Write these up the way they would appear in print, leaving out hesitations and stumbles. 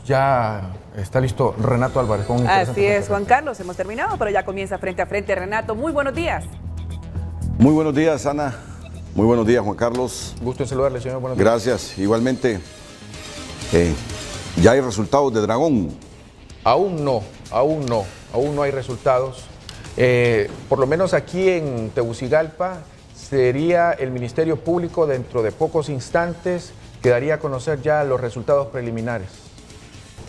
ya está listo Renato Álvarez. Con un Así es, Juan Carlos, hemos terminado, pero ya comienza Frente a Frente. Renato, muy buenos días. Muy buenos días, Ana. Muy buenos días, Juan Carlos. Gusto en saludarle, señor. Buenos días. Gracias. Igualmente, ¿ya hay resultados de Dragón? Aún no hay resultados. Por lo menos aquí en Tegucigalpa sería el Ministerio Público dentro de pocos instantes que daría a conocer ya los resultados preliminares.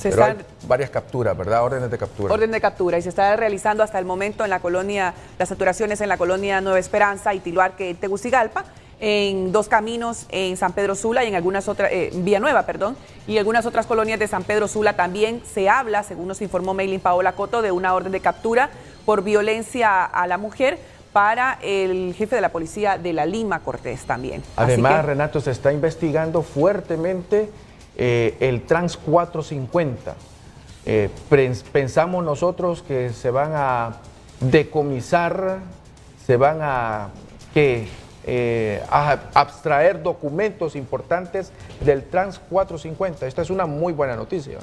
Pero hay varias capturas, ¿verdad? Órdenes de captura. Orden de captura, y se está realizando hasta el momento en la colonia, las saturaciones en la colonia Nueva Esperanza y Tiluarque, Tegucigalpa, en Dos Caminos, en San Pedro Sula y en algunas otras, Villanueva, perdón, y algunas otras colonias de San Pedro Sula también se habla, según nos informó Meilin Paola Coto, de una orden de captura por violencia a la mujer para el jefe de la policía de la Lima, Cortés, también. Además, Renato, se está investigando fuertemente el Trans 450. Pensamos nosotros que se van a decomisar, se van a abstraer documentos importantes del Trans 450. Esta es una muy buena noticia.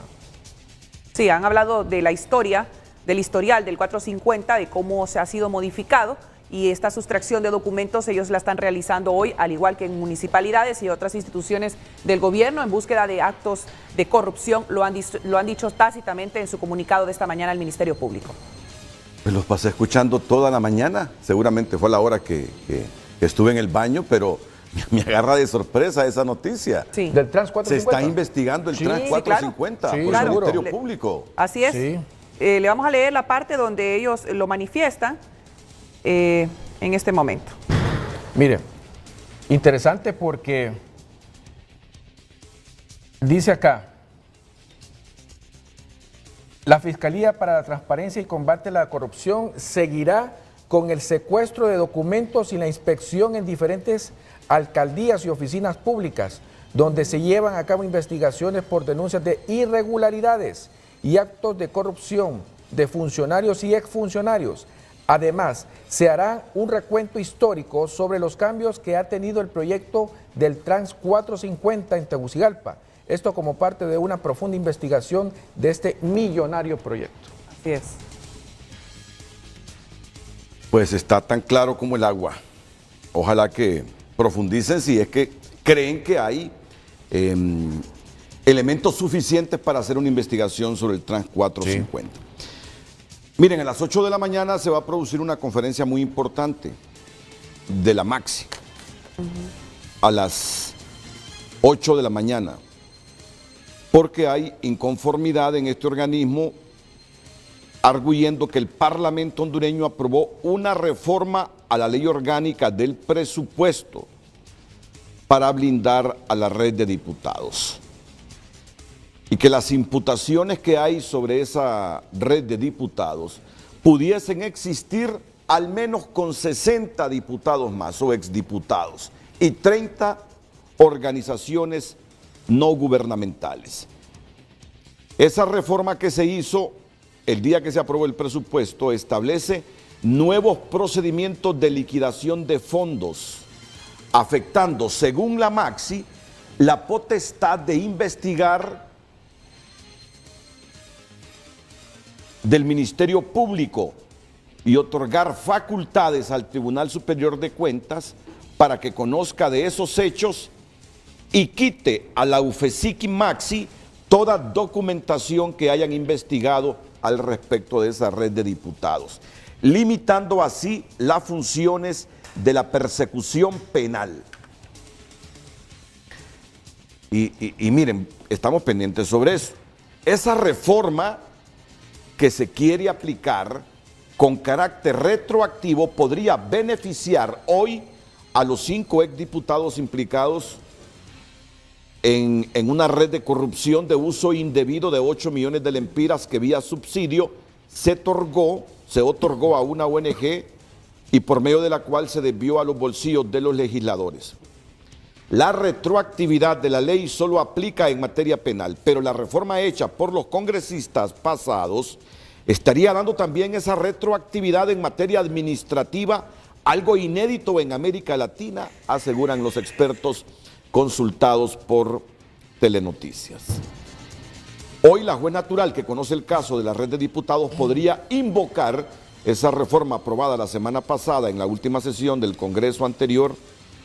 Sí, han hablado de la historia, del historial del 450, de cómo se ha sido modificado, y esta sustracción de documentos ellos la están realizando hoy, al igual que en municipalidades y otras instituciones del gobierno, en búsqueda de actos de corrupción. Lo han dicho tácitamente en su comunicado de esta mañana al Ministerio Público. Pues los pasé escuchando toda la mañana, seguramente fue a la hora que estuve en el baño, pero me agarra de sorpresa esa noticia. Sí. Del Trans 450. Se está investigando el Trans 450 claro. por Sí, el seguro. Ministerio Público. Así es. Sí. Le vamos a leer la parte donde ellos lo manifiestan en este momento. Mire, interesante porque dice acá: la Fiscalía para la Transparencia y Combate a la Corrupción seguirá con el secuestro de documentos y la inspección en diferentes alcaldías y oficinas públicas, donde se llevan a cabo investigaciones por denuncias de irregularidades y actos de corrupción de funcionarios y exfuncionarios. Además, se hará un recuento histórico sobre los cambios que ha tenido el proyecto del Trans 450 en Tegucigalpa. Esto como parte de una profunda investigación de este millonario proyecto. Así es. Pues está tan claro como el agua. Ojalá que profundicen si es que creen que hay elementos suficientes para hacer una investigación sobre el Trans 450. Sí. Miren, a las 8 de la mañana se va a producir una conferencia muy importante de la Maxi. A las 8 de la mañana. Porque hay inconformidad en este organismo, arguyendo que el Parlamento hondureño aprobó una reforma a la ley orgánica del presupuesto para blindar a la red de diputados. Y que las imputaciones que hay sobre esa red de diputados pudiesen existir al menos con 60 diputados más o exdiputados y 30 organizaciones no gubernamentales. Esa reforma que se hizo el día que se aprobó el presupuesto establece nuevos procedimientos de liquidación de fondos, afectando, según la Maxi, la potestad de investigar del Ministerio Público y otorgar facultades al Tribunal Superior de Cuentas para que conozca de esos hechos y quite a la UFESIC y Maxi toda documentación que hayan investigado al respecto de esa red de diputados, limitando así las funciones de la persecución penal. Y miren, estamos pendientes sobre eso. Esa reforma que se quiere aplicar con carácter retroactivo podría beneficiar hoy a los 5 exdiputados implicados en una red de corrupción de uso indebido de 8 millones de lempiras que vía subsidio se otorgó a una ONG y por medio de la cual se desvió a los bolsillos de los legisladores. La retroactividad de la ley solo aplica en materia penal, pero la reforma hecha por los congresistas pasados estaría dando también esa retroactividad en materia administrativa, algo inédito en América Latina, aseguran los expertos consultados por Telenoticias. Hoy la juez natural que conoce el caso de la red de diputados podría invocar esa reforma aprobada la semana pasada en la última sesión del Congreso anterior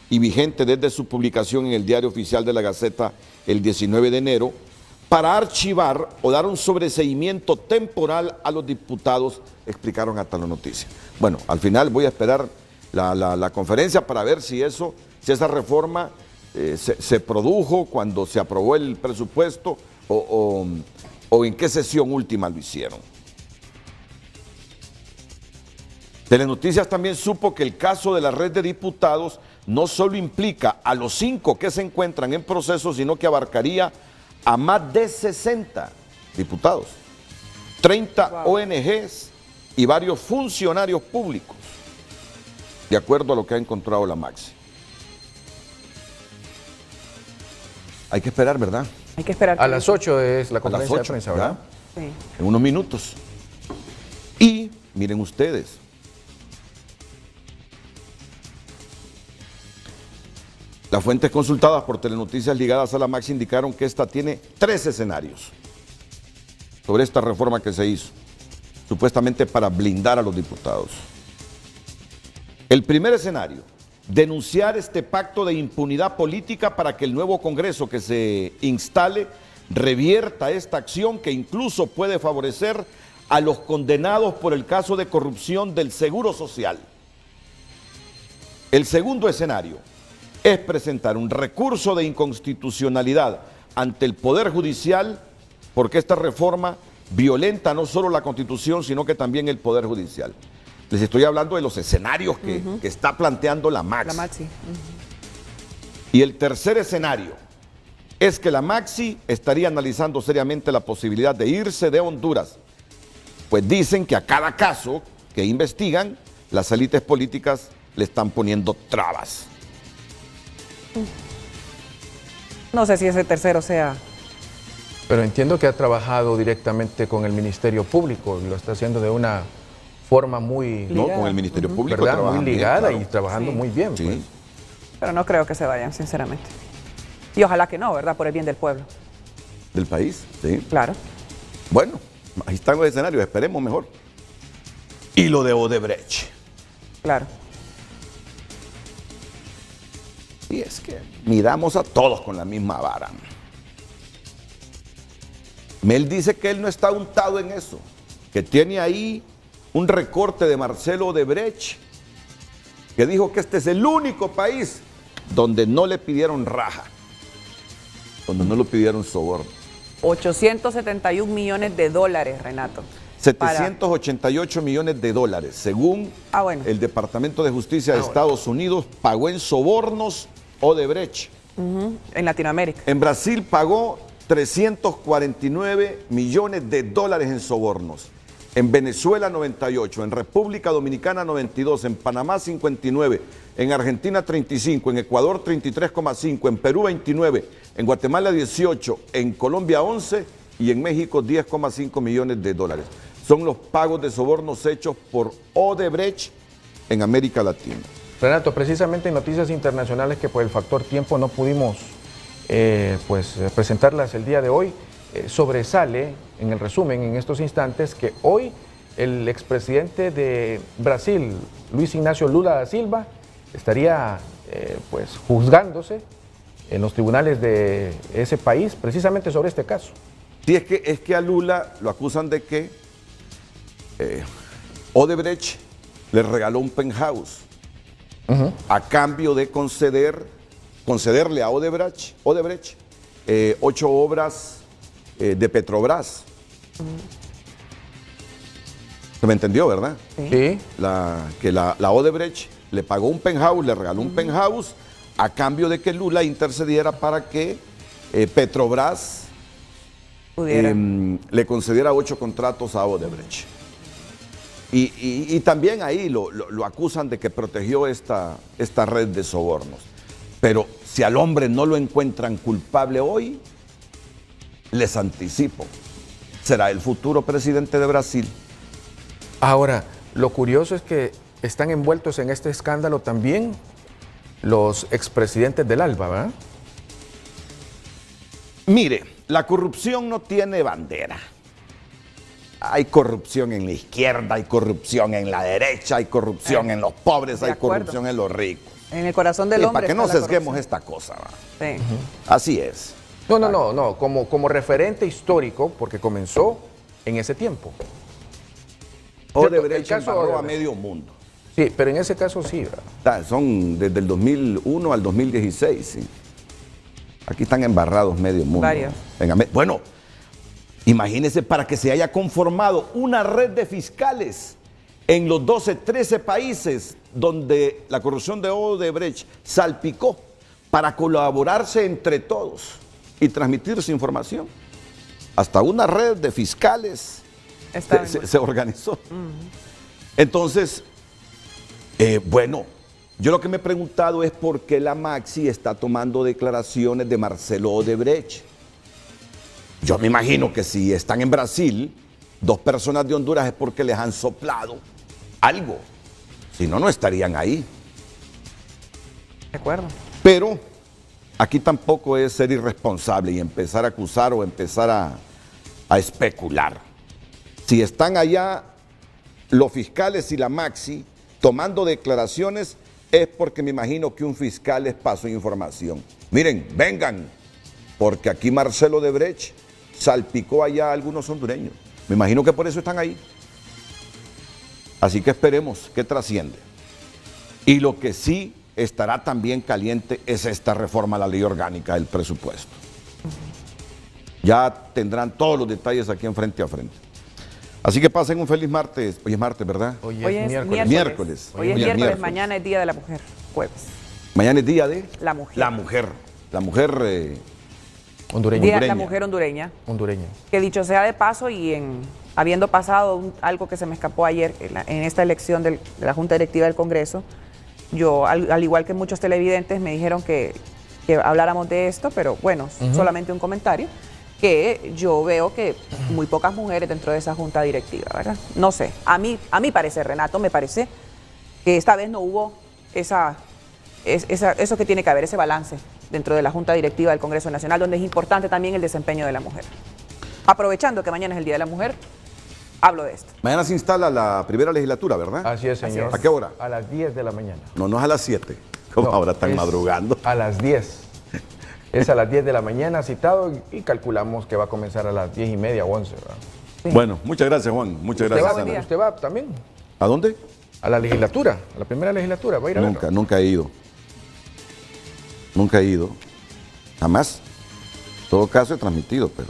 y vigente desde su publicación en el Diario Oficial de la Gaceta el 19 de enero, para archivar o dar un sobreseimiento temporal a los diputados, explicaron hasta la noticia. Bueno, al final voy a esperar la conferencia para ver si esa reforma se produjo cuando se aprobó el presupuesto o en qué sesión última lo hicieron. Telenoticias también supo que el caso de la red de diputados no solo implica a los 5 que se encuentran en proceso, sino que abarcaría a más de 60 diputados, 30 ONGs y varios funcionarios públicos, de acuerdo a lo que ha encontrado la Maxi. Hay que esperar, ¿verdad? Hay que esperar. A las 8 es la conferencia a las 8, de prensa, ¿verdad? Sí. En unos minutos. Y miren ustedes, las fuentes consultadas por Telenoticias ligadas a la Maxi indicaron que esta tiene 3 escenarios sobre esta reforma que se hizo, supuestamente para blindar a los diputados. El primer escenario, denunciar este pacto de impunidad política para que el nuevo Congreso que se instale revierta esta acción que incluso puede favorecer a los condenados por el caso de corrupción del Seguro Social. El segundo escenario es presentar un recurso de inconstitucionalidad ante el Poder Judicial porque esta reforma violenta no solo la Constitución, sino que también el Poder Judicial. Les estoy hablando de los escenarios que está planteando la Maxi. La Maxi. Y el tercer escenario es que la Maxi estaría analizando seriamente la posibilidad de irse de Honduras, pues dicen que a cada caso que investigan, las élites políticas le están poniendo trabas. No sé si ese tercero sea. Pero entiendo que ha trabajado directamente con el Ministerio Público, lo está haciendo de una forma muy... No, con el Ministerio Público ¿verdad? trabajan Muy bien, ligada claro. y trabajando muy bien. Sí. Pues. Pero no creo que se vayan, sinceramente. Y ojalá que no, ¿verdad? Por el bien del pueblo. Del país, sí. Claro. Bueno, ahí están los escenarios, esperemos mejor. Y lo de Odebrecht. Claro. Y es que miramos a todos con la misma vara. Mel dice que él no está untado en eso, que tiene ahí un recorte de Marcelo Odebrecht, que dijo que este es el único país donde no le pidieron raja, donde no le pidieron soborno. 871 millones de dólares, Renato. 788 millones de dólares, según bueno. el Departamento de Justicia de Estados Unidos, pagó en sobornos Odebrecht. En Latinoamérica. En Brasil pagó 349 millones de dólares en sobornos. En Venezuela 98, en República Dominicana 92, en Panamá 59, en Argentina 35, en Ecuador 33,5, en Perú 29, en Guatemala 18, en Colombia 11 y en México 10,5 millones de dólares. Son los pagos de sobornos hechos por Odebrecht en América Latina. Renato, precisamente en noticias internacionales que por el factor tiempo no pudimos presentarlas el día de hoy, sobresale en el resumen en estos instantes que hoy el expresidente de Brasil, Luis Ignacio Lula da Silva, estaría juzgándose en los tribunales de ese país precisamente sobre este caso. Sí, es que a Lula lo acusan de que Odebrecht le regaló un penthouse a cambio de concederle a Odebrecht 8 obras de Petrobras. ¿Se me entendió, verdad? Sí. Que la Odebrecht le pagó un penthouse, le regaló un penthouse a cambio de que Lula intercediera para que Petrobras le concediera 8 contratos a Odebrecht. Y también ahí lo acusan de que protegió esta red de sobornos. Pero si al hombre no lo encuentran culpable hoy, les anticipo, será el futuro presidente de Brasil. Ahora, lo curioso es que están envueltos en este escándalo también los expresidentes del ALBA, ¿verdad? Mire, la corrupción no tiene bandera. Hay corrupción en la izquierda, hay corrupción en la derecha, hay corrupción en los pobres, hay corrupción en los ricos. En el corazón del hombre. Para que no está la sesguemos corrupción. esta cosa. ¿Va? Sí. Así es. No. Como referente histórico, porque comenzó en ese tiempo. Odebrecht El caso embarró a Odebrecht. medio mundo. Sí, pero en ese caso sí, ¿verdad? Son desde el 2001 al 2016, sí. Aquí están embarrados medio mundo. Varios. Bueno, imagínense para que se haya conformado una red de fiscales en los 12, 13 países donde la corrupción de Odebrecht salpicó para colaborarse entre todos y transmitirse información. Hasta una red de fiscales se organizó. Entonces, bueno, yo lo que me he preguntado es por qué la Maxi está tomando declaraciones de Marcelo Odebrecht. Yo me imagino que si están en Brasil, 2 personas de Honduras es porque les han soplado algo. Si no, no estarían ahí. De acuerdo. Pero aquí tampoco es ser irresponsable y empezar a acusar o empezar a especular. Si están allá los fiscales y la Maxi tomando declaraciones, es porque me imagino que un fiscal les pasó información. Miren, vengan, porque aquí Marcelo Odebrecht salpicó allá a algunos hondureños. Me imagino que por eso están ahí. Así que esperemos que trasciende. Y lo que sí estará también caliente es esta reforma a la ley orgánica del presupuesto. Ya tendrán todos los detalles aquí en Frente a Frente. Así que pasen un feliz martes. Hoy es martes, ¿verdad? Hoy Hoy es miércoles. Miércoles. Hoy es miércoles, mañana es Día de la Mujer, jueves. Mañana es día de La mujer. la mujer. La mujer Hondureño. Día de la hondureña. mujer hondureña. Hondureño. Que dicho sea de paso y habiendo pasado algo que se me escapó ayer en esta elección de la Junta Directiva del Congreso, yo, al igual que muchos televidentes, me dijeron que habláramos de esto, pero bueno, solamente un comentario, que yo veo que muy pocas mujeres dentro de esa Junta Directiva, ¿verdad? No sé, a mí parecer, Renato, me parece que esta vez no hubo eso que tiene que haber, ese balance dentro de la Junta Directiva del Congreso Nacional, donde es importante también el desempeño de la mujer. Aprovechando que mañana es el Día de la Mujer, hablo de esto. Mañana se instala la primera legislatura, ¿verdad? Así es, señor. ¿A qué hora? A las 10 de la mañana. No, no es a las 7. Como No, ahora están es madrugando. A las 10. Es a las 10 de la mañana citado y calculamos que va a comenzar a las 10:30 o 11, ¿verdad? Sí. Bueno, muchas gracias, Juan. Muchas gracias, buen día. Ana. ¿Usted va también? ¿A dónde? A la legislatura, a la primera legislatura. ¿Va a ir a verlo? Nunca he ido. Nunca he ido. Jamás. En todo caso he transmitido, pero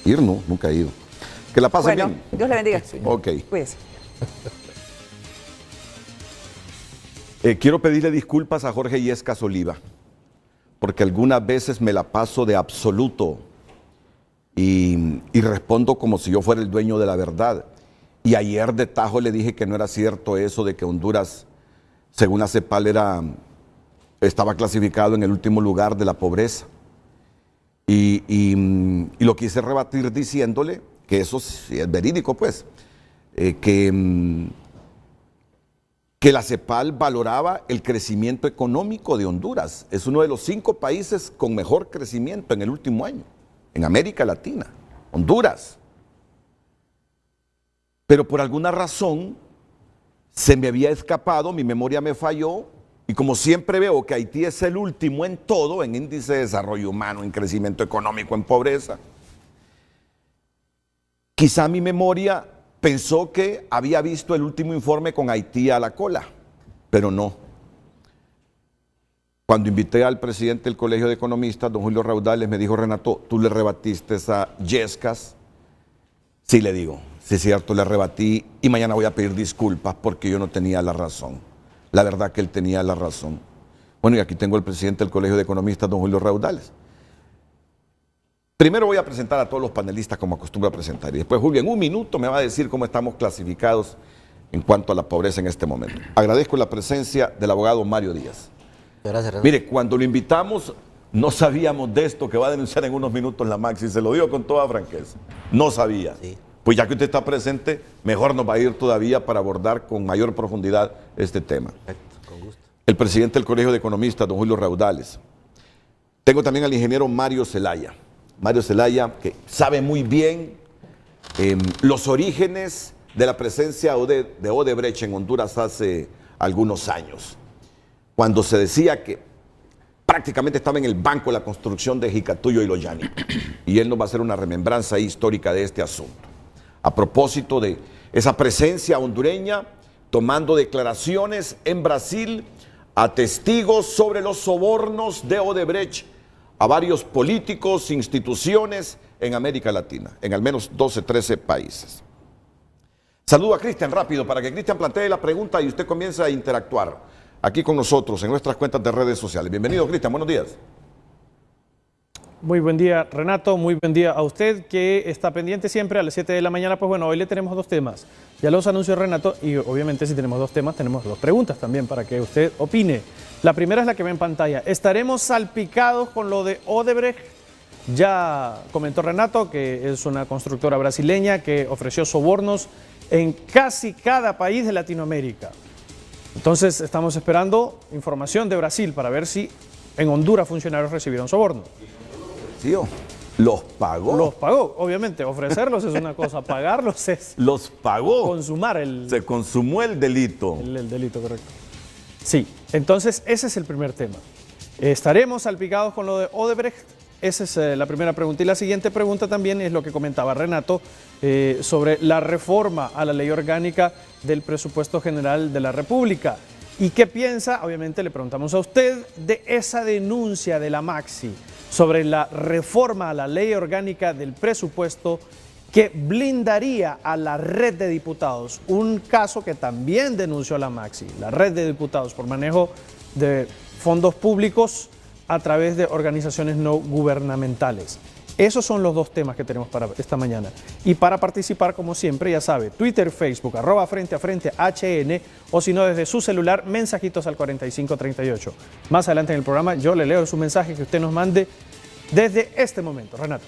ir no, nunca he ido. Que la pasen Bueno, bien. Dios le bendiga. Ok. Cuídese. Quiero pedirle disculpas a Jorge Yescas Oliva, porque algunas veces me la paso de absoluto y respondo como si yo fuera el dueño de la verdad. Y ayer de tajo le dije que no era cierto eso de que Honduras, según la CEPAL, estaba clasificado en el último lugar de la pobreza. Y lo quise rebatir diciéndole que eso sí es verídico, pues, que la CEPAL valoraba el crecimiento económico de Honduras. Es uno de los 5 países con mejor crecimiento en el último año, en América Latina, Honduras. Pero por alguna razón se me había escapado, mi memoria me falló, y como siempre veo que Haití es el último en todo, en índice de desarrollo humano, en crecimiento económico, en pobreza, quizá mi memoria pensó que había visto el último informe con Haití a la cola, pero no. Cuando invité al presidente del Colegio de Economistas, don Julio Raudales, me dijo: Renato, ¿tú le rebatiste a Yescas? Sí, le digo, sí es cierto, le rebatí y mañana voy a pedir disculpas porque yo no tenía la razón. La verdad que él tenía la razón. Bueno, y aquí tengo al presidente del Colegio de Economistas, don Julio Raudales. Primero voy a presentar a todos los panelistas como acostumbro a presentar y después Julio en un minuto me va a decir cómo estamos clasificados en cuanto a la pobreza en este momento. Agradezco la presencia del abogado Mario Díaz. Gracias, Renato. Mire, cuando lo invitamos no sabíamos de esto que va a denunciar en unos minutos la Maxi, se lo digo con toda franqueza. No sabía. Sí. Pues ya que usted está presente, mejor nos va a ir todavía para abordar con mayor profundidad este tema. Perfecto, con gusto. El presidente del Colegio de Economistas, don Julio Raudales. Tengo también al ingeniero Mario Zelaya. Mario Zelaya, que sabe muy bien los orígenes de la presencia de Odebrecht en Honduras hace algunos años, cuando se decía que prácticamente estaba en el banco de la construcción de Jicatuyo y Loyani. Y él nos va a hacer una remembranza histórica de este asunto. A propósito de esa presencia hondureña, tomando declaraciones en Brasil a testigos sobre los sobornos de Odebrecht a varios políticos, instituciones en América Latina, en al menos 12, 13 países. Saludo a Cristian rápido para que Cristian plantee la pregunta y usted comience a interactuar aquí con nosotros en nuestras cuentas de redes sociales. Bienvenido, Cristian, buenos días. Muy buen día, Renato, muy buen día a usted que está pendiente siempre a las 7 de la mañana. Pues bueno, hoy le tenemos dos temas. Ya los anunció Renato y obviamente si tenemos dos temas, tenemos dos preguntas también para que usted opine. La primera es la que ve en pantalla. ¿Estaremos salpicados con lo de Odebrecht? Ya comentó Renato que es una constructora brasileña que ofreció sobornos en casi cada país de Latinoamérica. Entonces estamos esperando información de Brasil para ver si en Honduras funcionarios recibieron sobornos. Los pagó. Los pagó, obviamente. Ofrecerlos es una cosa, pagarlos es... Los pagó. Consumar Se consumó el delito. El delito, correcto. Sí, entonces ese es el primer tema. ¿Estaremos salpicados con lo de Odebrecht? Esa es la primera pregunta. Y la siguiente pregunta también es lo que comentaba Renato sobre la reforma a la ley orgánica del presupuesto general de la República. ¿Y qué piensa? Obviamente le preguntamos a usted de esa denuncia de la Maxi sobre la reforma a la ley orgánica del presupuesto que blindaría a la red de diputados. Un caso que también denunció la Maxi, la red de diputados por manejo de fondos públicos a través de organizaciones no gubernamentales. Esos son los dos temas que tenemos para esta mañana. Y para participar, como siempre, ya sabe, Twitter, Facebook, @frente a frente HN, o si no, desde su celular, mensajitos al 4538. Más adelante en el programa yo le leo su mensaje que usted nos mande desde este momento. Renato.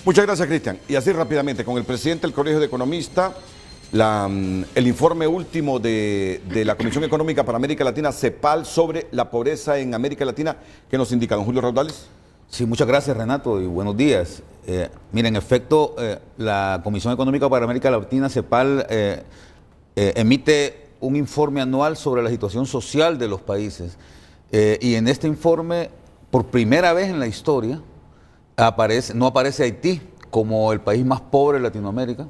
Muchas gracias, Cristian. Y así rápidamente, con el presidente del Colegio de Economistas, el informe último de la Comisión Económica para América Latina, CEPAL, sobre la pobreza en América Latina, ¿qué nos indica, don Julio Raudales? Sí, muchas gracias, Renato, y buenos días. Mira, en efecto, la Comisión Económica para América Latina, CEPAL, emite un informe anual sobre la situación social de los países. Y en este informe, por primera vez en la historia, no aparece Haití como el país más pobre de Latinoamérica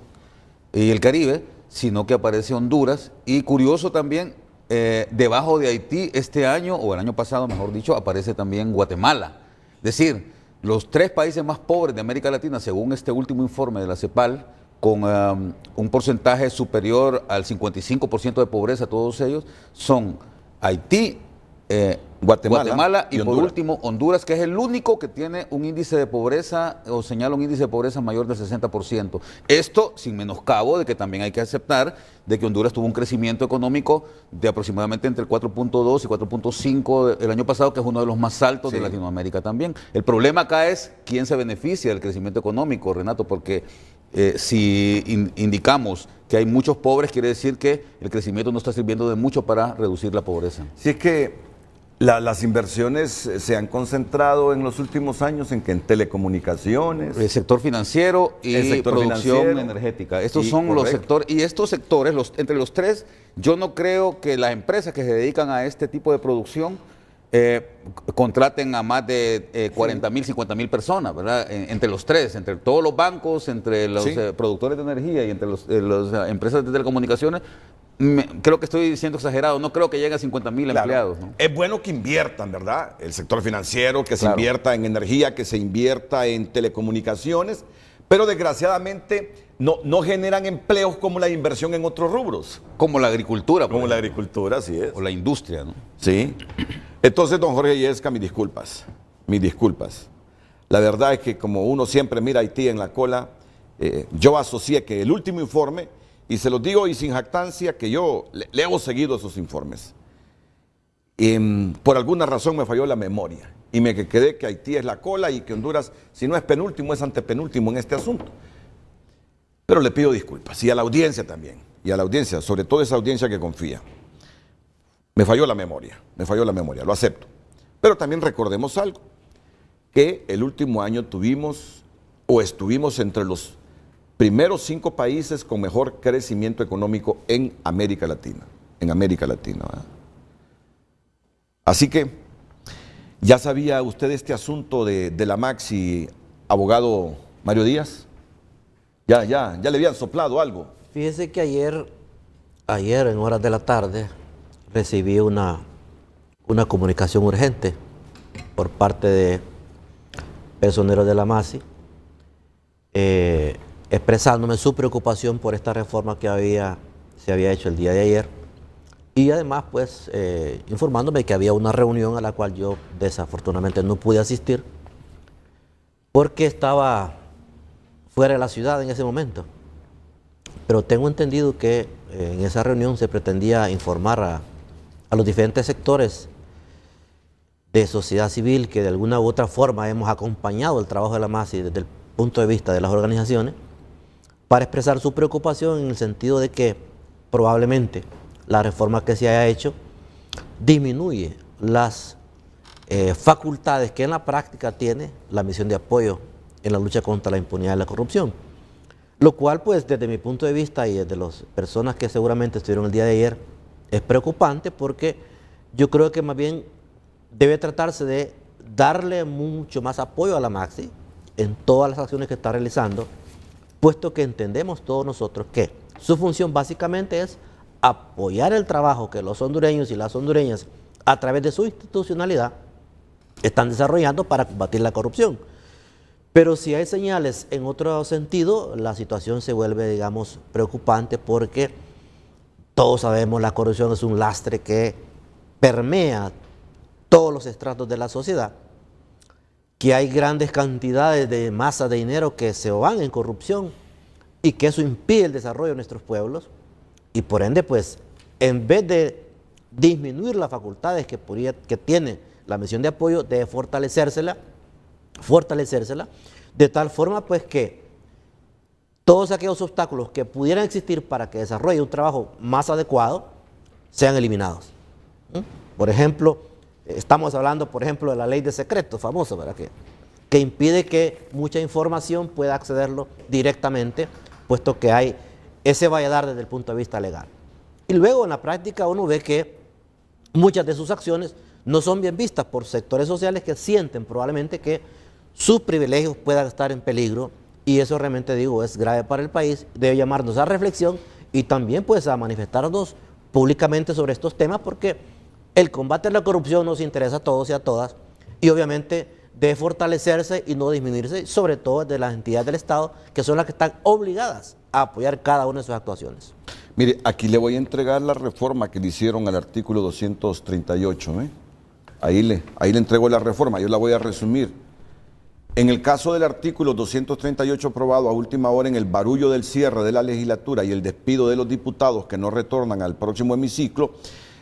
y el Caribe, sino que aparece Honduras. Y curioso también, debajo de Haití este año, o el año pasado, mejor dicho, aparece también Guatemala. Es decir, los tres países más pobres de América Latina, según este último informe de la CEPAL, con un porcentaje superior al 55% de pobreza, todos ellos, son Haití, Guatemala y por último Honduras, que es el único que tiene un índice de pobreza o señala un índice de pobreza mayor del 60%. Esto sin menoscabo de que también hay que aceptar de que Honduras tuvo un crecimiento económico de aproximadamente entre el 4.2 y 4.5 el año pasado, que es uno de los más altos de Latinoamérica también. El problema acá es quién se beneficia del crecimiento económico, Renato, porque si indicamos que hay muchos pobres, quiere decir que el crecimiento no está sirviendo de mucho para reducir la pobreza. Si es que las inversiones se han concentrado en los últimos años en telecomunicaciones, el sector financiero y producción energética. Estos son los sectores, y estos sectores, entre los tres, yo no creo que las empresas que se dedican a este tipo de producción contraten a más de 40.000, 50.000 personas, ¿verdad? Entre los tres, entre todos los bancos, entre los productores de energía y entre las empresas de telecomunicaciones. Creo que estoy siendo exagerado, no creo que llegue a 50.000 empleados, ¿no? Es bueno que inviertan, ¿verdad? El sector financiero, que se invierta en energía, que se invierta en telecomunicaciones, pero desgraciadamente no generan empleos como la inversión en otros rubros. Como la agricultura. Como la agricultura, así es. O la industria, ¿no? Sí. Entonces, don Jorge Yesca, mis disculpas. La verdad es que como uno siempre mira a Haití en la cola, yo asocié que el último informe, y se los digo y sin jactancia, que yo le he seguido esos informes. Por alguna razón me falló la memoria y me quedé que Haití es la cola y que Honduras, si no es penúltimo, es antepenúltimo en este asunto. Pero le pido disculpas, y a la audiencia también, y a la audiencia, sobre todo esa audiencia que confía. Me falló la memoria, lo acepto. Pero también recordemos algo. que el último año tuvimos o estuvimos entre los primeros 5 países con mejor crecimiento económico en América Latina. ¿Verdad? Así que, ¿ya sabía usted este asunto de la Maxi, abogado Mario Díaz? ¿Ya le habían soplado algo? Fíjese que ayer en horas de la tarde recibí una comunicación urgente por parte de personeros de la MASI expresándome su preocupación por esta reforma que se había hecho el día de ayer y además pues informándome que había una reunión a la cual yo desafortunadamente no pude asistir porque estaba fuera de la ciudad en ese momento. Pero tengo entendido que en esa reunión se pretendía informar a los diferentes sectores de sociedad civil que de alguna u otra forma hemos acompañado el trabajo de la MASI desde el punto de vista de las organizaciones para expresar su preocupación en el sentido de que probablemente la reforma que se haya hecho disminuye las facultades que en la práctica tiene la misión de apoyo en la lucha contra la impunidad y la corrupción. Lo cual, pues, desde mi punto de vista y desde las personas que seguramente estuvieron el día de ayer, es preocupante porque yo creo que más bien debe tratarse de darle mucho más apoyo a la Maxi en todas las acciones que está realizando, puesto que entendemos todos nosotros que su función básicamente es apoyar el trabajo que los hondureños y las hondureñas, a través de su institucionalidad, están desarrollando para combatir la corrupción. Pero si hay señales en otro sentido, la situación se vuelve, digamos, preocupante porque todos sabemos la corrupción es un lastre que permea todos los estratos de la sociedad, que hay grandes cantidades de masa de dinero que se van en corrupción y que eso impide el desarrollo de nuestros pueblos y por ende, pues, en vez de disminuir las facultades que tiene la misión de apoyo, debe fortalecérsela, de tal forma pues que todos aquellos obstáculos que pudieran existir para que desarrolle un trabajo más adecuado sean eliminados. Por ejemplo, estamos hablando, por ejemplo, de la ley de secretos famosa, ¿verdad? Que impide que mucha información pueda accederlo directamente, puesto que hay ese valladar desde el punto de vista legal. Y luego en la práctica uno ve que muchas de sus acciones no son bien vistas por sectores sociales que sienten probablemente que sus privilegios puedan estar en peligro y eso realmente, digo, es grave para el país, debe llamarnos a reflexión y también pues a manifestarnos públicamente sobre estos temas porque el combate a la corrupción nos interesa a todos y a todas y obviamente debe fortalecerse y no disminuirse, sobre todo de las entidades del Estado que son las que están obligadas a apoyar cada una de sus actuaciones. Mire, aquí le voy a entregar la reforma que le hicieron al artículo 238, Ahí le entrego la reforma, yo la voy a resumir. En el caso del artículo 238 aprobado a última hora en el barullo del cierre de la legislatura y el despido de los diputados que no retornan al próximo hemiciclo,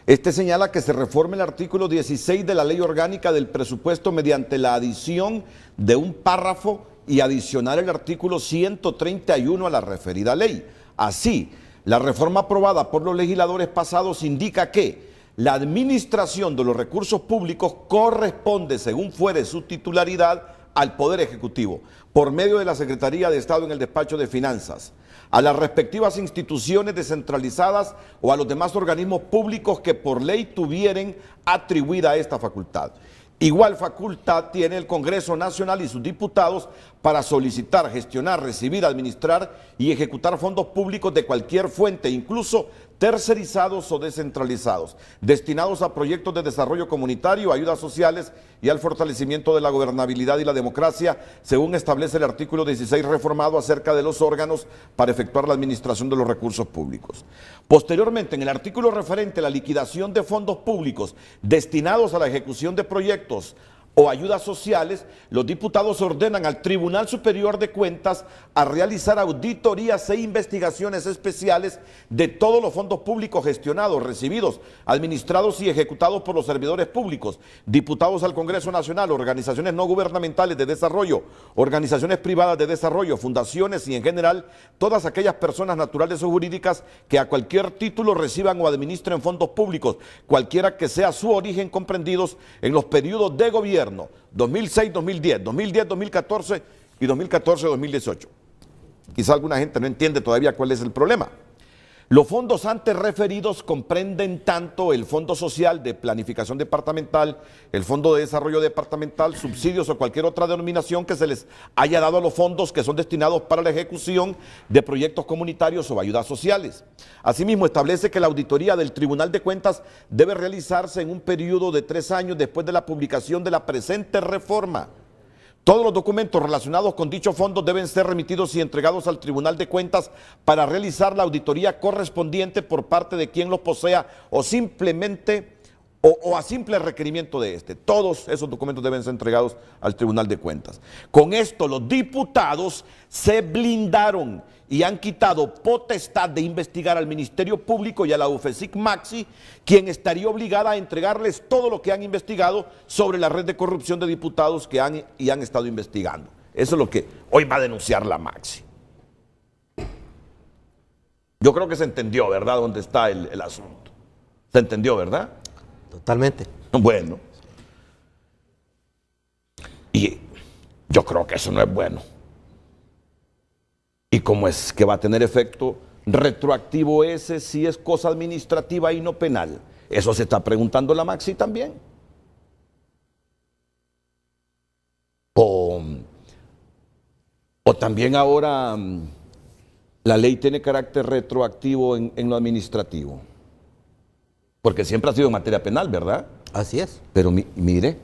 este señala que se reforme el artículo 16 de la Ley Orgánica del Presupuesto mediante la adición de un párrafo y adicionar el artículo 131 a la referida ley. Así, la reforma aprobada por los legisladores pasados indica que la administración de los recursos públicos corresponde, según fuere su titularidad, al Poder Ejecutivo, por medio de la Secretaría de Estado en el Despacho de Finanzas, a las respectivas instituciones descentralizadas o a los demás organismos públicos que por ley tuvieren atribuida esta facultad. Igual facultad tiene el Congreso Nacional y sus diputados para solicitar, gestionar, recibir, administrar y ejecutar fondos públicos de cualquier fuente, incluso tercerizados o descentralizados, destinados a proyectos de desarrollo comunitario, ayudas sociales y al fortalecimiento de la gobernabilidad y la democracia, según establece el artículo 16 reformado acerca de los órganos para efectuar la administración de los recursos públicos. Posteriormente, en el artículo referente a la liquidación de fondos públicos destinados a la ejecución de proyectos o ayudas sociales, los diputados ordenan al Tribunal Superior de Cuentas a realizar auditorías e investigaciones especiales de todos los fondos públicos gestionados, recibidos, administrados y ejecutados por los servidores públicos, diputados al Congreso Nacional, organizaciones no gubernamentales de desarrollo, organizaciones privadas de desarrollo, fundaciones y en general todas aquellas personas naturales o jurídicas que a cualquier título reciban o administren fondos públicos, cualquiera que sea su origen, comprendidos en los periodos de gobierno gobierno, 2006-2010, 2010-2014 y 2014-2018. Quizá alguna gente no entiende todavía cuál es el problema. Los fondos antes referidos comprenden tanto el Fondo Social de Planificación Departamental, el Fondo de Desarrollo Departamental, subsidios o cualquier otra denominación que se les haya dado a los fondos que son destinados para la ejecución de proyectos comunitarios o ayudas sociales. Asimismo, establece que la auditoría del Tribunal de Cuentas debe realizarse en un periodo de 3 años después de la publicación de la presente reforma. Todos los documentos relacionados con dichos fondos deben ser remitidos y entregados al Tribunal de Cuentas para realizar la auditoría correspondiente por parte de quien los posea o simplemente o a simple requerimiento de este. Todos esos documentos deben ser entregados al Tribunal de Cuentas. Con esto los diputados se blindaron y han quitado potestad de investigar al Ministerio Público y a la UFESIC Maxi, quien estaría obligada a entregarles todo lo que han investigado sobre la red de corrupción de diputados que han estado investigando. Eso es lo que hoy va a denunciar la Maxi. Yo creo que se entendió, ¿verdad?, dónde está el asunto. ¿Se entendió, verdad? Totalmente. Bueno. Y yo creo que eso no es bueno. ¿Y cómo es que va a tener efecto retroactivo ese si es cosa administrativa y no penal? Eso se está preguntando la Maxi también. O también ahora la ley tiene carácter retroactivo en lo administrativo. Porque siempre ha sido en materia penal, ¿verdad? Así es. Pero mire.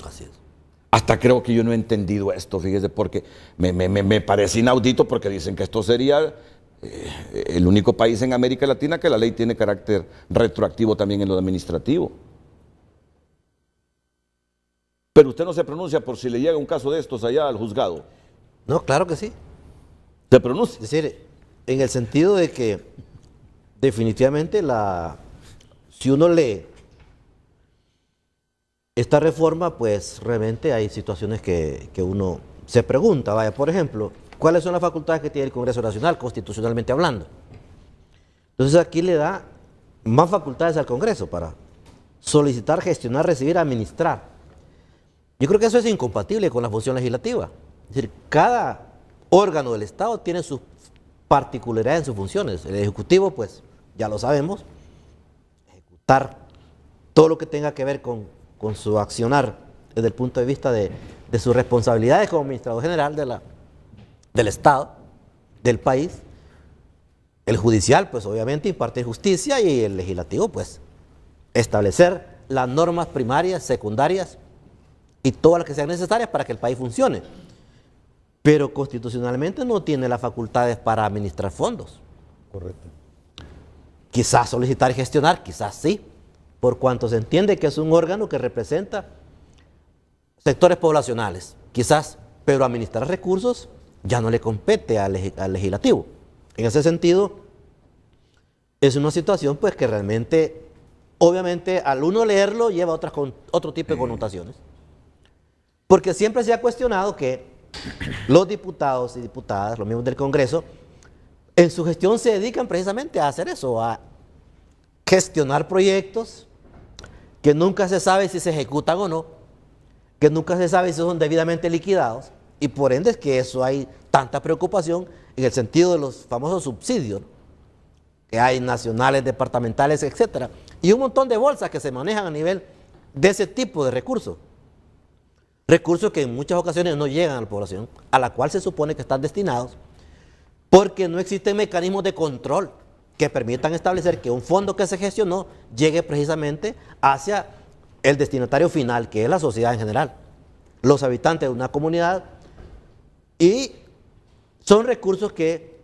Así es. Hasta creo que yo no he entendido esto, fíjese, porque me parece inaudito, porque dicen que esto sería el único país en América Latina que la ley tiene carácter retroactivo también en lo administrativo. Pero usted no se pronuncia por si le llega un caso de estos allá al juzgado. No, claro que sí. ¿Se pronuncia? Es decir, en el sentido de que definitivamente si uno lee esta reforma, pues realmente hay situaciones que uno se pregunta. Vaya, por ejemplo, ¿cuáles son las facultades que tiene el Congreso Nacional, constitucionalmente hablando? Entonces aquí le da más facultades al Congreso para solicitar, gestionar, recibir, administrar. Yo creo que eso es incompatible con la función legislativa. Es decir, cada órgano del Estado tiene sus particularidades en sus funciones. El Ejecutivo, pues, ya lo sabemos, ejecutar todo lo que tenga que ver con su accionar desde el punto de vista de sus responsabilidades como administrador general del Estado, del país. El judicial, pues obviamente impartir justicia, y el legislativo, pues establecer las normas primarias, secundarias y todas las que sean necesarias para que el país funcione. Pero constitucionalmente no tiene las facultades para administrar fondos. Correcto. Quizás solicitar y gestionar, quizás sí, por cuanto se entiende que es un órgano que representa sectores poblacionales, quizás, pero administrar recursos ya no le compete al legislativo. En ese sentido, es una situación pues que realmente, obviamente, al uno leerlo lleva otro tipo de connotaciones. Porque siempre se ha cuestionado que los diputados y diputadas, los miembros del Congreso, en su gestión se dedican precisamente a hacer eso, a gestionar proyectos que nunca se sabe si se ejecutan o no, que nunca se sabe si son debidamente liquidados, y por ende es que eso hay tanta preocupación en el sentido de los famosos subsidios, ¿no?, que hay nacionales, departamentales, etcétera, y un montón de bolsas que se manejan a nivel de ese tipo de recursos. Recursos que en muchas ocasiones no llegan a la población, a la cual se supone que están destinados, porque no existen mecanismos de control que permitan establecer que un fondo que se gestionó llegue precisamente hacia el destinatario final, que es la sociedad en general, los habitantes de una comunidad, y son recursos que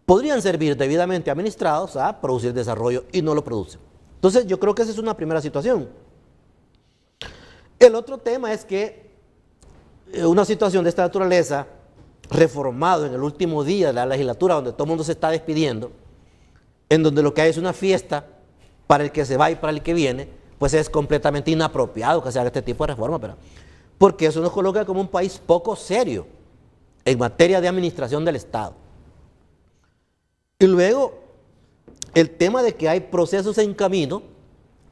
podrían servir debidamente administrados a producir desarrollo y no lo producen. Entonces yo creo que esa es una primera situación. El otro tema es que una situación de esta naturaleza, reformado en el último día de la legislatura, donde todo el mundo se está despidiendo, en donde lo que hay es una fiesta para el que se va y para el que viene, pues es completamente inapropiado que se haga este tipo de reforma, porque eso nos coloca como un país poco serio en materia de administración del Estado. Y luego, el tema de que hay procesos en camino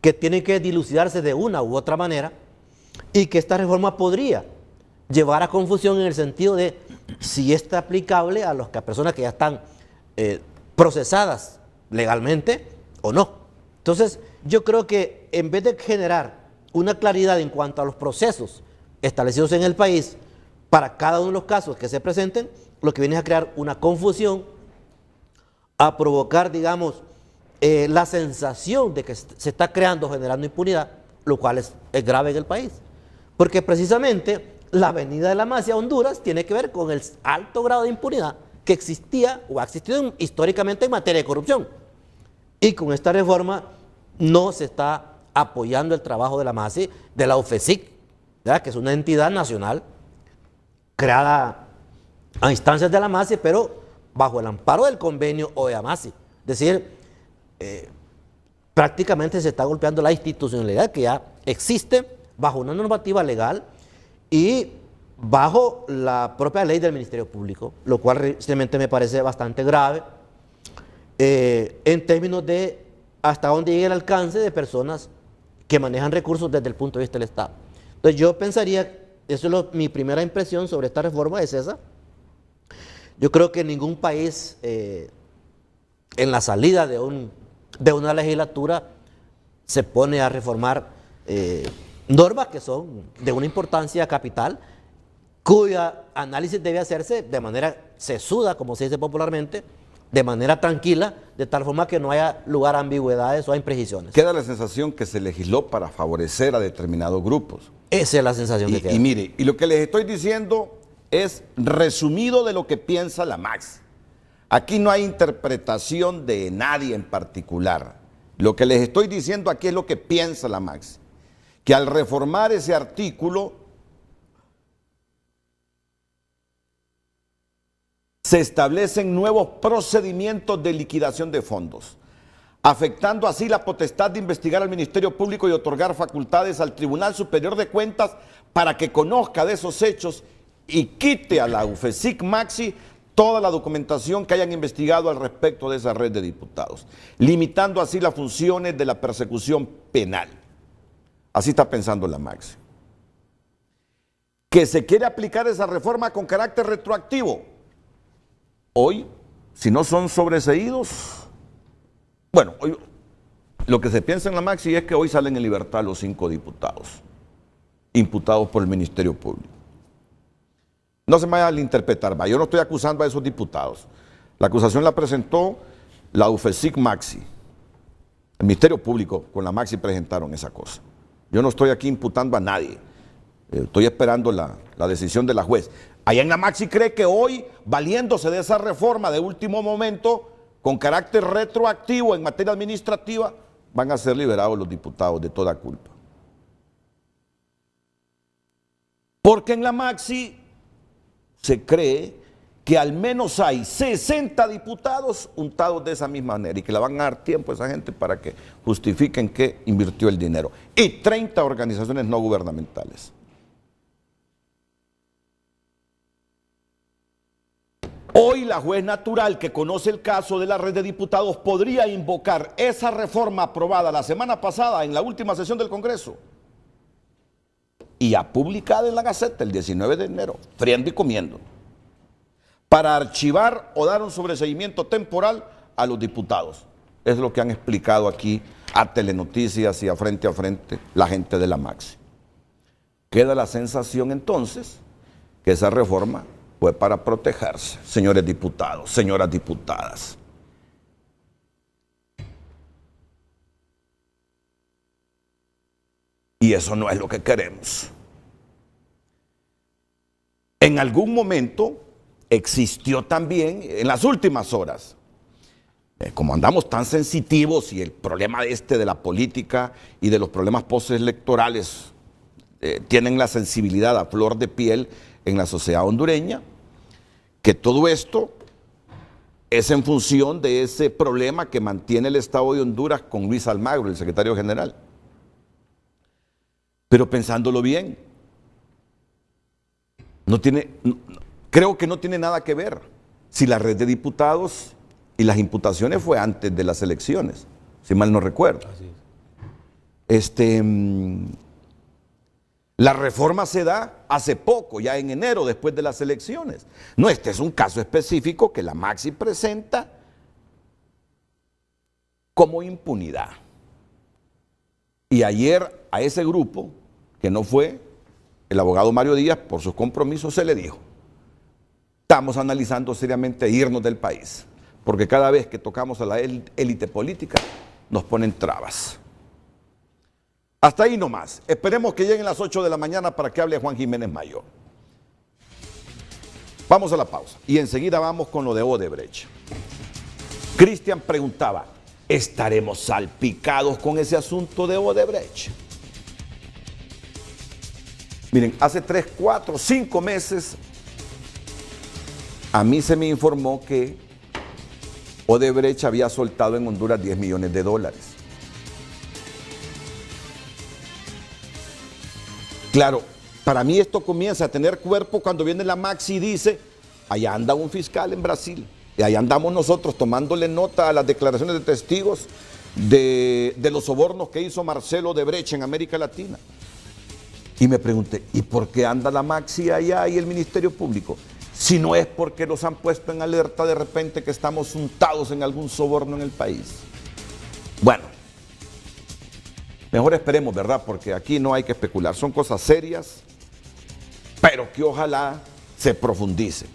que tienen que dilucidarse de una u otra manera, y que esta reforma podría llevar a confusión en el sentido de si está aplicable a las personas que ya están procesadas legalmente o no. Entonces, yo creo que en vez de generar una claridad en cuanto a los procesos establecidos en el país para cada uno de los casos que se presenten, lo que viene es a crear una confusión, a provocar, digamos, la sensación de que se está creando, generando impunidad, lo cual es grave en el país. Porque precisamente la venida de la MAXI a Honduras tiene que ver con el alto grado de impunidad que existía o ha existido históricamente en materia de corrupción. Y con esta reforma no se está apoyando el trabajo de la MAXI, de la UFESIC, ¿verdad?, que es una entidad nacional creada a instancias de la MAXI, pero bajo el amparo del convenio OEA-MAXI. Es decir, prácticamente se está golpeando la institucionalidad que ya existe bajo una normativa legal y bajo la propia ley del Ministerio Público, lo cual realmente me parece bastante grave en términos de hasta dónde llega el alcance de personas que manejan recursos desde el punto de vista del Estado. Entonces yo pensaría, mi primera impresión sobre esta reforma es esa. Yo creo que ningún país en la salida de una legislatura se pone a reformar normas que son de una importancia capital, cuya análisis debe hacerse de manera sesuda, como se dice popularmente, de manera tranquila, de tal forma que no haya lugar a ambigüedades o a imprecisiones. Queda la sensación que se legisló para favorecer a determinados grupos. Esa es la sensación que queda. Y mire, y lo que les estoy diciendo es resumido de lo que piensa la MAXI. Aquí no hay interpretación de nadie en particular. Lo que les estoy diciendo aquí es lo que piensa la MAXI. Que al reformar ese artículo se establecen nuevos procedimientos de liquidación de fondos, afectando así la potestad de investigar al Ministerio Público y otorgar facultades al Tribunal Superior de Cuentas para que conozca de esos hechos y quite a la UFESIC-MAXI toda la documentación que hayan investigado al respecto de esa red de diputados, limitando así las funciones de la persecución penal. Así está pensando la MAXI. Que se quiere aplicar esa reforma con carácter retroactivo. Hoy, si no son sobreseídos, bueno, hoy, lo que se piensa en la MAXI es que hoy salen en libertad los 5 diputados imputados por el Ministerio Público. No se me vaya a malinterpretar, yo no estoy acusando a esos diputados. La acusación la presentó la UFESIC-MAXI. El Ministerio Público con la MAXI presentaron esa cosa. Yo no estoy aquí imputando a nadie. Estoy esperando la decisión de la juez. Allá en la MAXI cree que hoy, valiéndose de esa reforma de último momento, con carácter retroactivo en materia administrativa, van a ser liberados los diputados de toda culpa. Porque en la MAXI se cree que al menos hay 60 diputados untados de esa misma manera y que le van a dar tiempo a esa gente para que justifiquen que invirtió el dinero. Y 30 organizaciones no gubernamentales. Hoy la juez natural que conoce el caso de la red de diputados podría invocar esa reforma aprobada la semana pasada en la última sesión del Congreso y ya publicada en la Gaceta el 19 de enero, friendo y comiendo, para archivar o dar un sobreseimiento temporal a los diputados. Es lo que han explicado aquí a Telenoticias y a Frente la gente de la MAXI. Queda la sensación entonces que esa reforma fue para protegerse, señores diputados, señoras diputadas. Y eso no es lo que queremos. En algún momento existió también, en las últimas horas, como andamos tan sensitivos y el problema de la política y de los problemas postelectorales tienen la sensibilidad a flor de piel en la sociedad hondureña, que todo esto es en función de ese problema que mantiene el Estado de Honduras con Luis Almagro, el secretario general. Pero pensándolo bien, creo que no tiene nada que ver si la red de diputados y las imputaciones fue antes de las elecciones, si mal no recuerdo. La reforma se da hace poco, ya en enero, después de las elecciones. No, este es un caso específico que la Maxi presenta como impunidad. Y ayer a ese grupo, que no fue el abogado Mario Díaz, por sus compromisos, se le dijo: estamos analizando seriamente irnos del país, porque cada vez que tocamos a la élite política nos ponen trabas. Hasta ahí nomás. Esperemos que lleguen las 8 de la mañana para que hable Juan Jiménez Mayo. Vamos a la pausa y enseguida vamos con lo de Odebrecht. Cristian preguntaba: ¿estaremos salpicados con ese asunto de Odebrecht? Miren, hace 3, 4, 5 meses a mí se me informó que Odebrecht había soltado en Honduras $10 millones. Claro, para mí esto comienza a tener cuerpo cuando viene la Maxi y dice: allá anda un fiscal en Brasil, y allá andamos nosotros tomándole nota a las declaraciones de testigos de los sobornos que hizo Marcelo Odebrecht en América Latina. Y me pregunté: ¿y por qué anda la Maxi allá y el Ministerio Público? Si no es porque los han puesto en alerta de repente que estamos untados en algún soborno en el país. Bueno, mejor esperemos, ¿verdad? Porque aquí no hay que especular. Son cosas serias, pero que ojalá se profundice.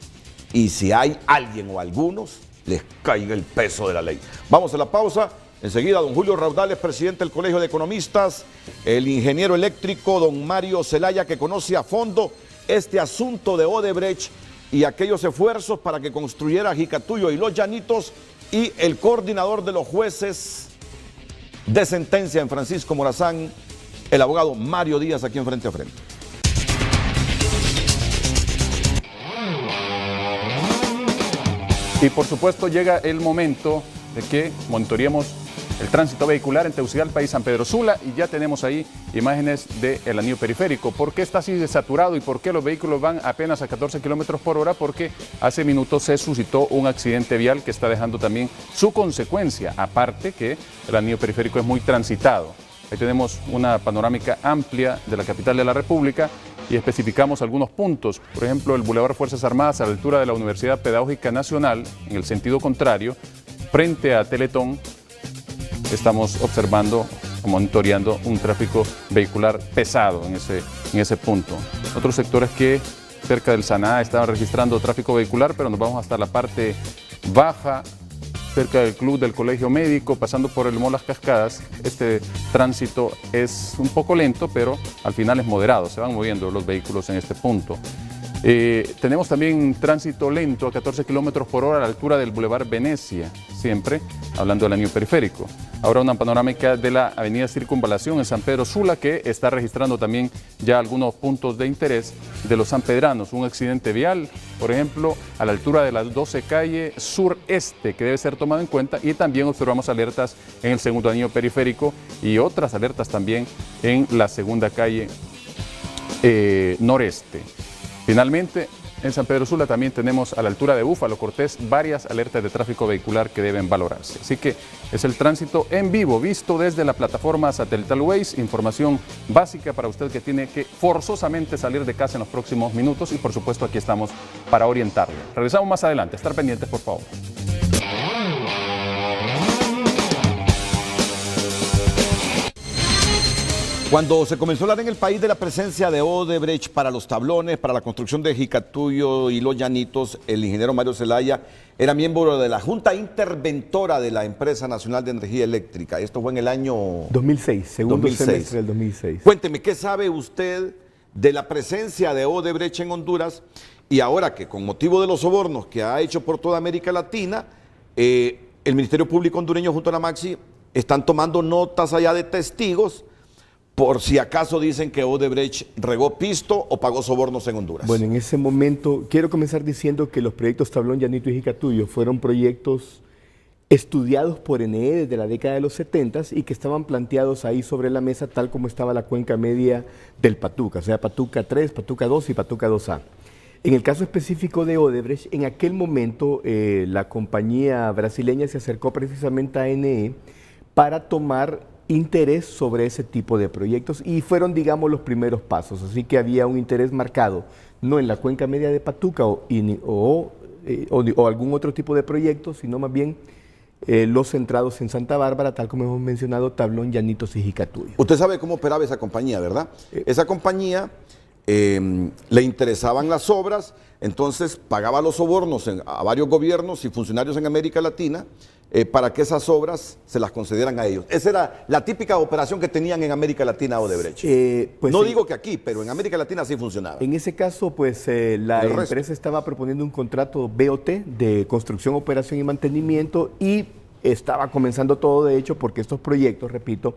Y si hay alguien o algunos, les caiga el peso de la ley. Vamos a la pausa. Enseguida, don Julio Raudales, presidente del Colegio de Economistas, el ingeniero eléctrico, don Mario Zelaya, que conoce a fondo este asunto de Odebrecht y aquellos esfuerzos para que construyera Jicatuyo y Los Llanitos, y el coordinador de los jueces de sentencia en Francisco Morazán, el abogado Mario Díaz, aquí en Frente a Frente. Y por supuesto llega el momento de que monitoreemos el tránsito vehicular en Tegucigalpa y San Pedro Sula, y ya tenemos ahí imágenes del anillo periférico. ¿Por qué está así de saturado y por qué los vehículos van apenas a 14 kilómetros por hora? Porque hace minutos se suscitó un accidente vial que está dejando también su consecuencia, aparte que el anillo periférico es muy transitado. Ahí tenemos una panorámica amplia de la capital de la República y especificamos algunos puntos. Por ejemplo, el Boulevard Fuerzas Armadas a la altura de la Universidad Pedagógica Nacional, en el sentido contrario, frente a Teletón, estamos observando, monitoreando un tráfico vehicular pesado en ese punto. Otros sectores que cerca del Saná estaban registrando tráfico vehicular, pero nos vamos hasta la parte baja, cerca del Club del Colegio Médico, pasando por el Mall Las Cascadas. Este tránsito es un poco lento, pero al final es moderado, se van moviendo los vehículos en este punto. Tenemos también tránsito lento a 14 kilómetros por hora a la altura del Boulevard Venecia, siempre hablando del anillo periférico. Ahora una panorámica de la avenida Circunvalación en San Pedro Sula, que está registrando también ya algunos puntos de interés de los sanpedranos. Un accidente vial, por ejemplo, a la altura de las 12 calle sureste, que debe ser tomado en cuenta, y también observamos alertas en el segundo anillo periférico y otras alertas también en la segunda calle noreste. Finalmente, en San Pedro Sula también tenemos a la altura de Búfalo Cortés varias alertas de tráfico vehicular que deben valorarse. Así que es el tránsito en vivo, visto desde la plataforma satelital Waze, información básica para usted que tiene que forzosamente salir de casa en los próximos minutos, y por supuesto aquí estamos para orientarle. Regresamos más adelante, estar pendientes por favor. Cuando se comenzó a hablar en el país de la presencia de Odebrecht para los tablones, para la construcción de Jicatuyo y Los Llanitos, el ingeniero Mario Zelaya era miembro de la Junta Interventora de la Empresa Nacional de Energía Eléctrica. Esto fue en el año 2006, segundo semestre del 2006. Cuénteme, ¿qué sabe usted de la presencia de Odebrecht en Honduras? Y ahora que con motivo de los sobornos que ha hecho por toda América Latina, el Ministerio Público hondureño junto a la Maxi están tomando notas allá de testigos por si acaso dicen que Odebrecht regó pisto o pagó sobornos en Honduras. Bueno, en ese momento quiero comenzar diciendo que los proyectos Tablón, Llanito y Jicatuyo fueron proyectos estudiados por NE desde la década de los 70 y que estaban planteados ahí sobre la mesa tal como estaba la cuenca media del Patuca, o sea, Patuca 3, Patuca 2 y Patuca 2A. En el caso específico de Odebrecht, en aquel momento la compañía brasileña se acercó precisamente a NE para tomar interés sobre ese tipo de proyectos y fueron, digamos, los primeros pasos. Así que había un interés marcado, no en la cuenca media de Patuca o algún otro tipo de proyectos, sino más bien los centrados en Santa Bárbara, tal como hemos mencionado, Tablón, Llanitos y Jicatuyo. Usted sabe cómo operaba esa compañía, ¿verdad? Esa compañía le interesaban las obras, entonces pagaba los sobornos a varios gobiernos y funcionarios en América Latina para que esas obras se las concedieran a ellos. Esa era la típica operación que tenían en América Latina Odebrecht. Pues no digo que aquí, pero en América Latina sí funcionaba. En ese caso, pues la empresa estaba proponiendo un contrato BOT de construcción, operación y mantenimiento y estaba comenzando todo, de hecho, porque estos proyectos, repito,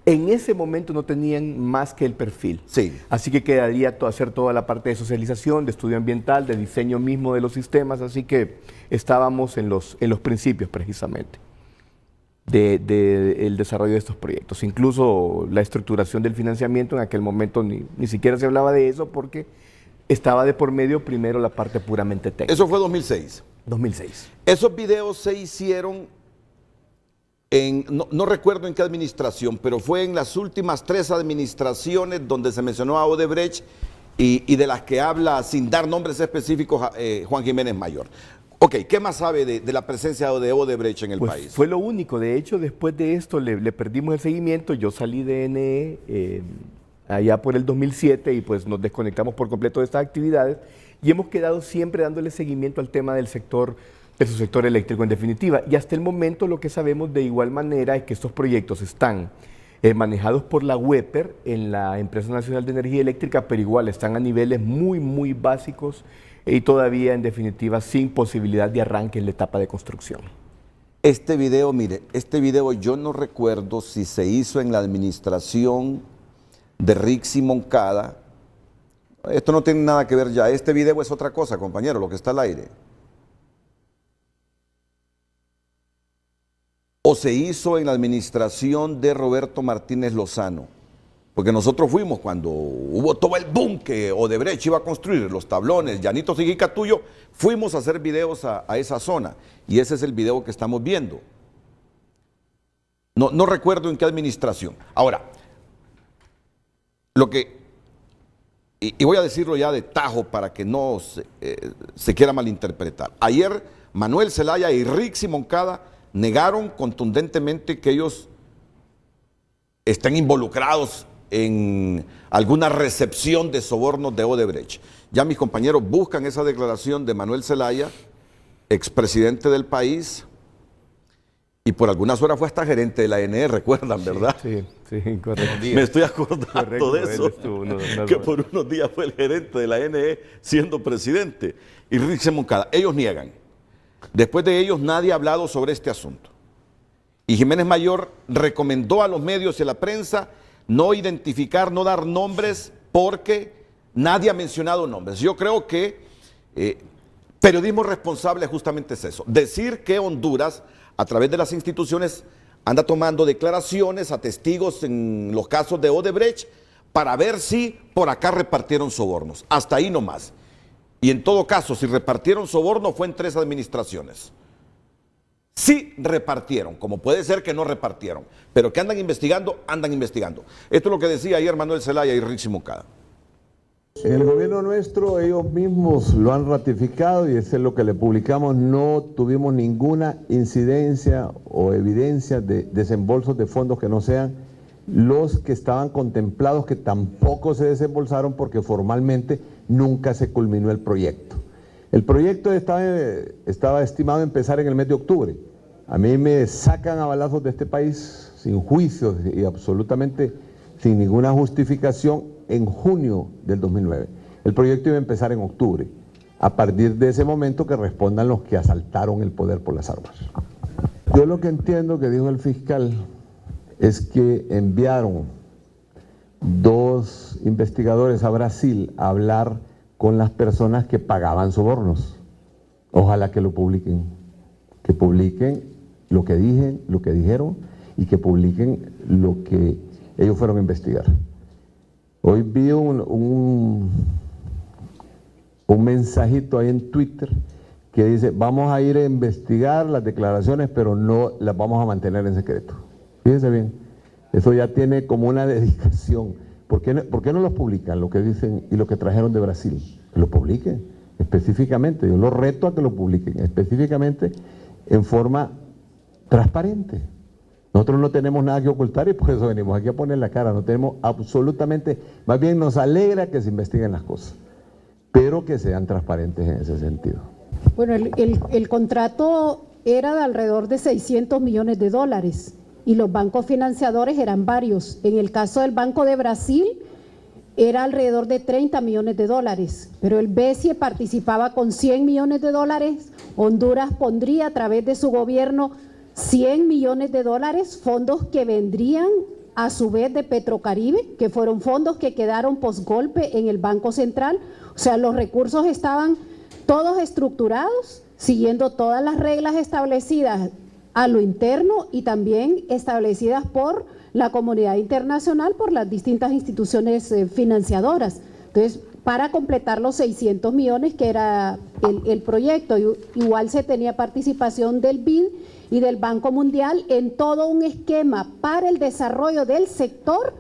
en ese momento no tenían más que el perfil. Sí. Así que quedaría hacer toda la parte de socialización, de estudio ambiental, de diseño mismo de los sistemas, así que estábamos en los principios precisamente del desarrollo de estos proyectos. Incluso la estructuración del financiamiento en aquel momento ni siquiera se hablaba de eso porque estaba de por medio primero la parte puramente técnica. Eso fue 2006. 2006. Esos videos se hicieron no recuerdo en qué administración, pero fue en las últimas 3 administraciones donde se mencionó a Odebrecht y de las que habla, sin dar nombres específicos, Juan Jiménez Mayor. Ok, ¿qué más sabe de la presencia de Odebrecht en el país? Fue lo único. De hecho, después de esto le perdimos el seguimiento. Yo salí de NE allá por el 2007 y pues nos desconectamos por completo de estas actividades y hemos quedado siempre dándole seguimiento al tema del su sector eléctrico en definitiva. Y hasta el momento lo que sabemos de igual manera es que estos proyectos están manejados por la WEPER en la Empresa Nacional de Energía Eléctrica, pero igual están a niveles muy básicos y todavía en definitiva sin posibilidad de arranque en la etapa de construcción. Este video, mire, yo no recuerdo si se hizo en la administración de Rixi Moncada. Esto no tiene nada que ver ya. Este video es otra cosa, compañero, lo que está al aire. O se hizo en la administración de Roberto Martínez Lozano, porque nosotros fuimos cuando hubo todo el boom que Odebrecht iba a construir, los tablones, Llanitos y Jicatuyo, fuimos a hacer videos a esa zona, y ese es el video que estamos viendo. No recuerdo en qué administración. Ahora, y voy a decirlo ya de tajo para que no se quiera malinterpretar. Ayer Manuel Zelaya y Rixi Moncada negaron contundentemente que ellos estén involucrados en alguna recepción de sobornos de Odebrecht. Ya mis compañeros buscan esa declaración de Manuel Zelaya, expresidente del país, y por algunas horas fue hasta gerente de la ANE, recuerdan, ¿verdad? Sí, correcto. Me estoy acordando correcto, de eso, que por unos días fue el gerente de la ANE siendo presidente. Y Rixi Moncada, ellos niegan. Después de ellos nadie ha hablado sobre este asunto. Y Jiménez Mayor recomendó a los medios y a la prensa no identificar, no dar nombres porque nadie ha mencionado nombres. Yo creo que periodismo responsable justamente es eso. Decir que Honduras, a través de las instituciones, anda tomando declaraciones a testigos en los casos de Odebrecht para ver si por acá repartieron sobornos. Hasta ahí nomás. Y en todo caso, si repartieron soborno, fue en 3 administraciones. Sí repartieron, como puede ser que no repartieron, pero que andan investigando, andan investigando. Esto es lo que decía ayer Manuel Zelaya y Rixi Moncada. En el gobierno nuestro ellos mismos lo han ratificado y eso es lo que le publicamos. No tuvimos ninguna incidencia o evidencia de desembolsos de fondos que no sean los que estaban contemplados, que tampoco se desembolsaron porque formalmente nunca se culminó el proyecto. El proyecto estaba estimado a empezar en el mes de octubre. A mí me sacan a balazos de este país sin juicios y absolutamente sin ninguna justificación en junio del 2009. El proyecto iba a empezar en octubre. A partir de ese momento que respondan los que asaltaron el poder por las armas. Yo lo que entiendo que dijo el fiscal es que enviaron 2 investigadores a Brasil a hablar con las personas que pagaban sobornos. Ojalá que lo publiquen, que publiquen lo que dijeron y que publiquen lo que ellos fueron a investigar. Hoy vi un mensajito ahí en Twitter que dice, vamos a ir a investigar las declaraciones, pero no las vamos a mantener en secreto. Fíjense bien, Eso ya tiene como una dedicación. ¿Por qué no los publican lo que dicen y lo que trajeron de Brasil? Que lo publiquen específicamente. Yo los reto a que lo publiquen específicamente en forma transparente. Nosotros no tenemos nada que ocultar y por eso venimos aquí a poner la cara. No tenemos absolutamente, más bien nos alegra que se investiguen las cosas, pero que sean transparentes en ese sentido. Bueno, el contrato era de alrededor de 600 millones de dólares y los bancos financiadores eran varios. En el caso del Banco de Brasil era alrededor de 30 millones de dólares, pero el BCE participaba con 100 millones de dólares. Honduras pondría a través de su gobierno 100 millones de dólares, fondos que vendrían a su vez de Petrocaribe, que fueron fondos que quedaron posgolpe en el Banco Central. O sea, los recursos estaban todos estructurados, siguiendo todas las reglas establecidas a lo interno y también establecidas por la comunidad internacional, por las distintas instituciones financiadoras. Entonces, para completar los 600 millones que era el proyecto, igual se tenía participación del BID y del Banco Mundial en todo un esquema para el desarrollo del sector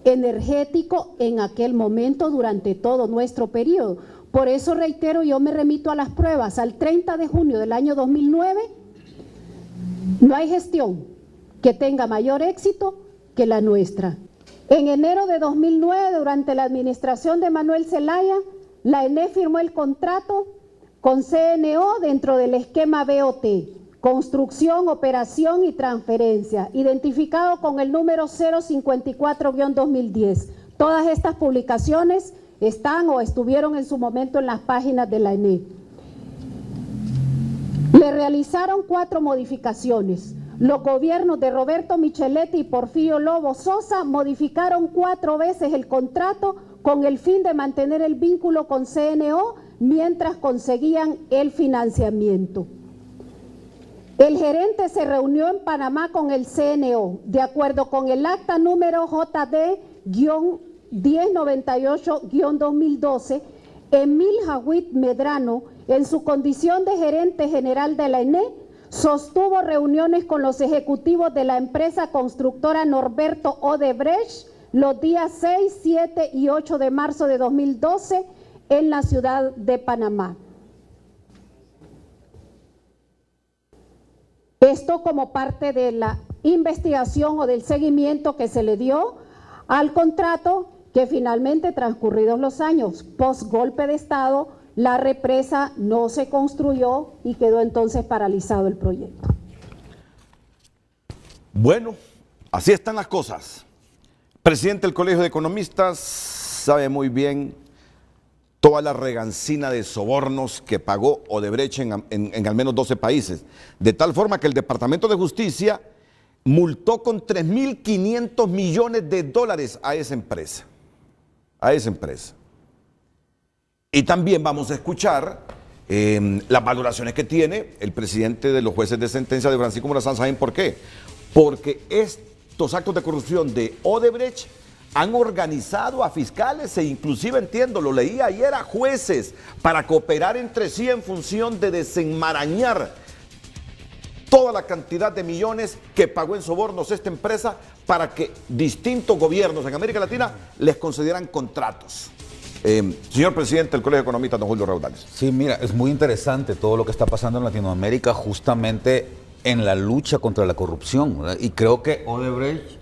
energético en aquel momento durante todo nuestro periodo. Por eso reitero, yo me remito a las pruebas. Al 30 de junio del año 2009, no hay gestión que tenga mayor éxito que la nuestra. En enero de 2009, durante la administración de Manuel Zelaya, la ENE firmó el contrato con CNO dentro del esquema BOT, construcción, operación y transferencia, identificado con el número 054-2010. Todas estas publicaciones están o estuvieron en su momento en las páginas de la ENE. Le realizaron 4 modificaciones. Los gobiernos de Roberto Micheletti y Porfirio Lobo Sosa modificaron 4 veces el contrato con el fin de mantener el vínculo con CNO mientras conseguían el financiamiento. El gerente se reunió en Panamá con el CNO, de acuerdo con el acta número JD-1098-2012, Emil Jawit Medrano, en su condición de gerente general de la ENE, sostuvo reuniones con los ejecutivos de la empresa constructora Norberto Odebrecht los días 6, 7 y 8 de marzo de 2012 en la ciudad de Panamá. Esto como parte de la investigación o del seguimiento que se le dio al contrato que finalmente, transcurridos los años, post golpe de Estado, la represa no se construyó y quedó entonces paralizado el proyecto. Bueno, así están las cosas. Presidente del Colegio de Economistas sabe muy bien toda la regancina de sobornos que pagó Odebrecht en al menos 12 países, de tal forma que el Departamento de Justicia multó con 3.500 millones de dólares a esa empresa. Y también vamos a escuchar las valoraciones que tiene el presidente de los jueces de sentencia de Francisco Morazán. ¿Saben por qué? Porque estos actos de corrupción de Odebrecht han organizado a fiscales e inclusive, entiendo, lo leí ayer, a jueces para cooperar entre sí en función de desenmarañar toda la cantidad de millones que pagó en sobornos esta empresa para que distintos gobiernos en América Latina les concedieran contratos. Señor presidente del Colegio de Economistas, don Julio Raudales. Sí, mira, es muy interesante todo lo que está pasando en Latinoamérica justamente en la lucha contra la corrupción, ¿verdad? Y creo que Odebrecht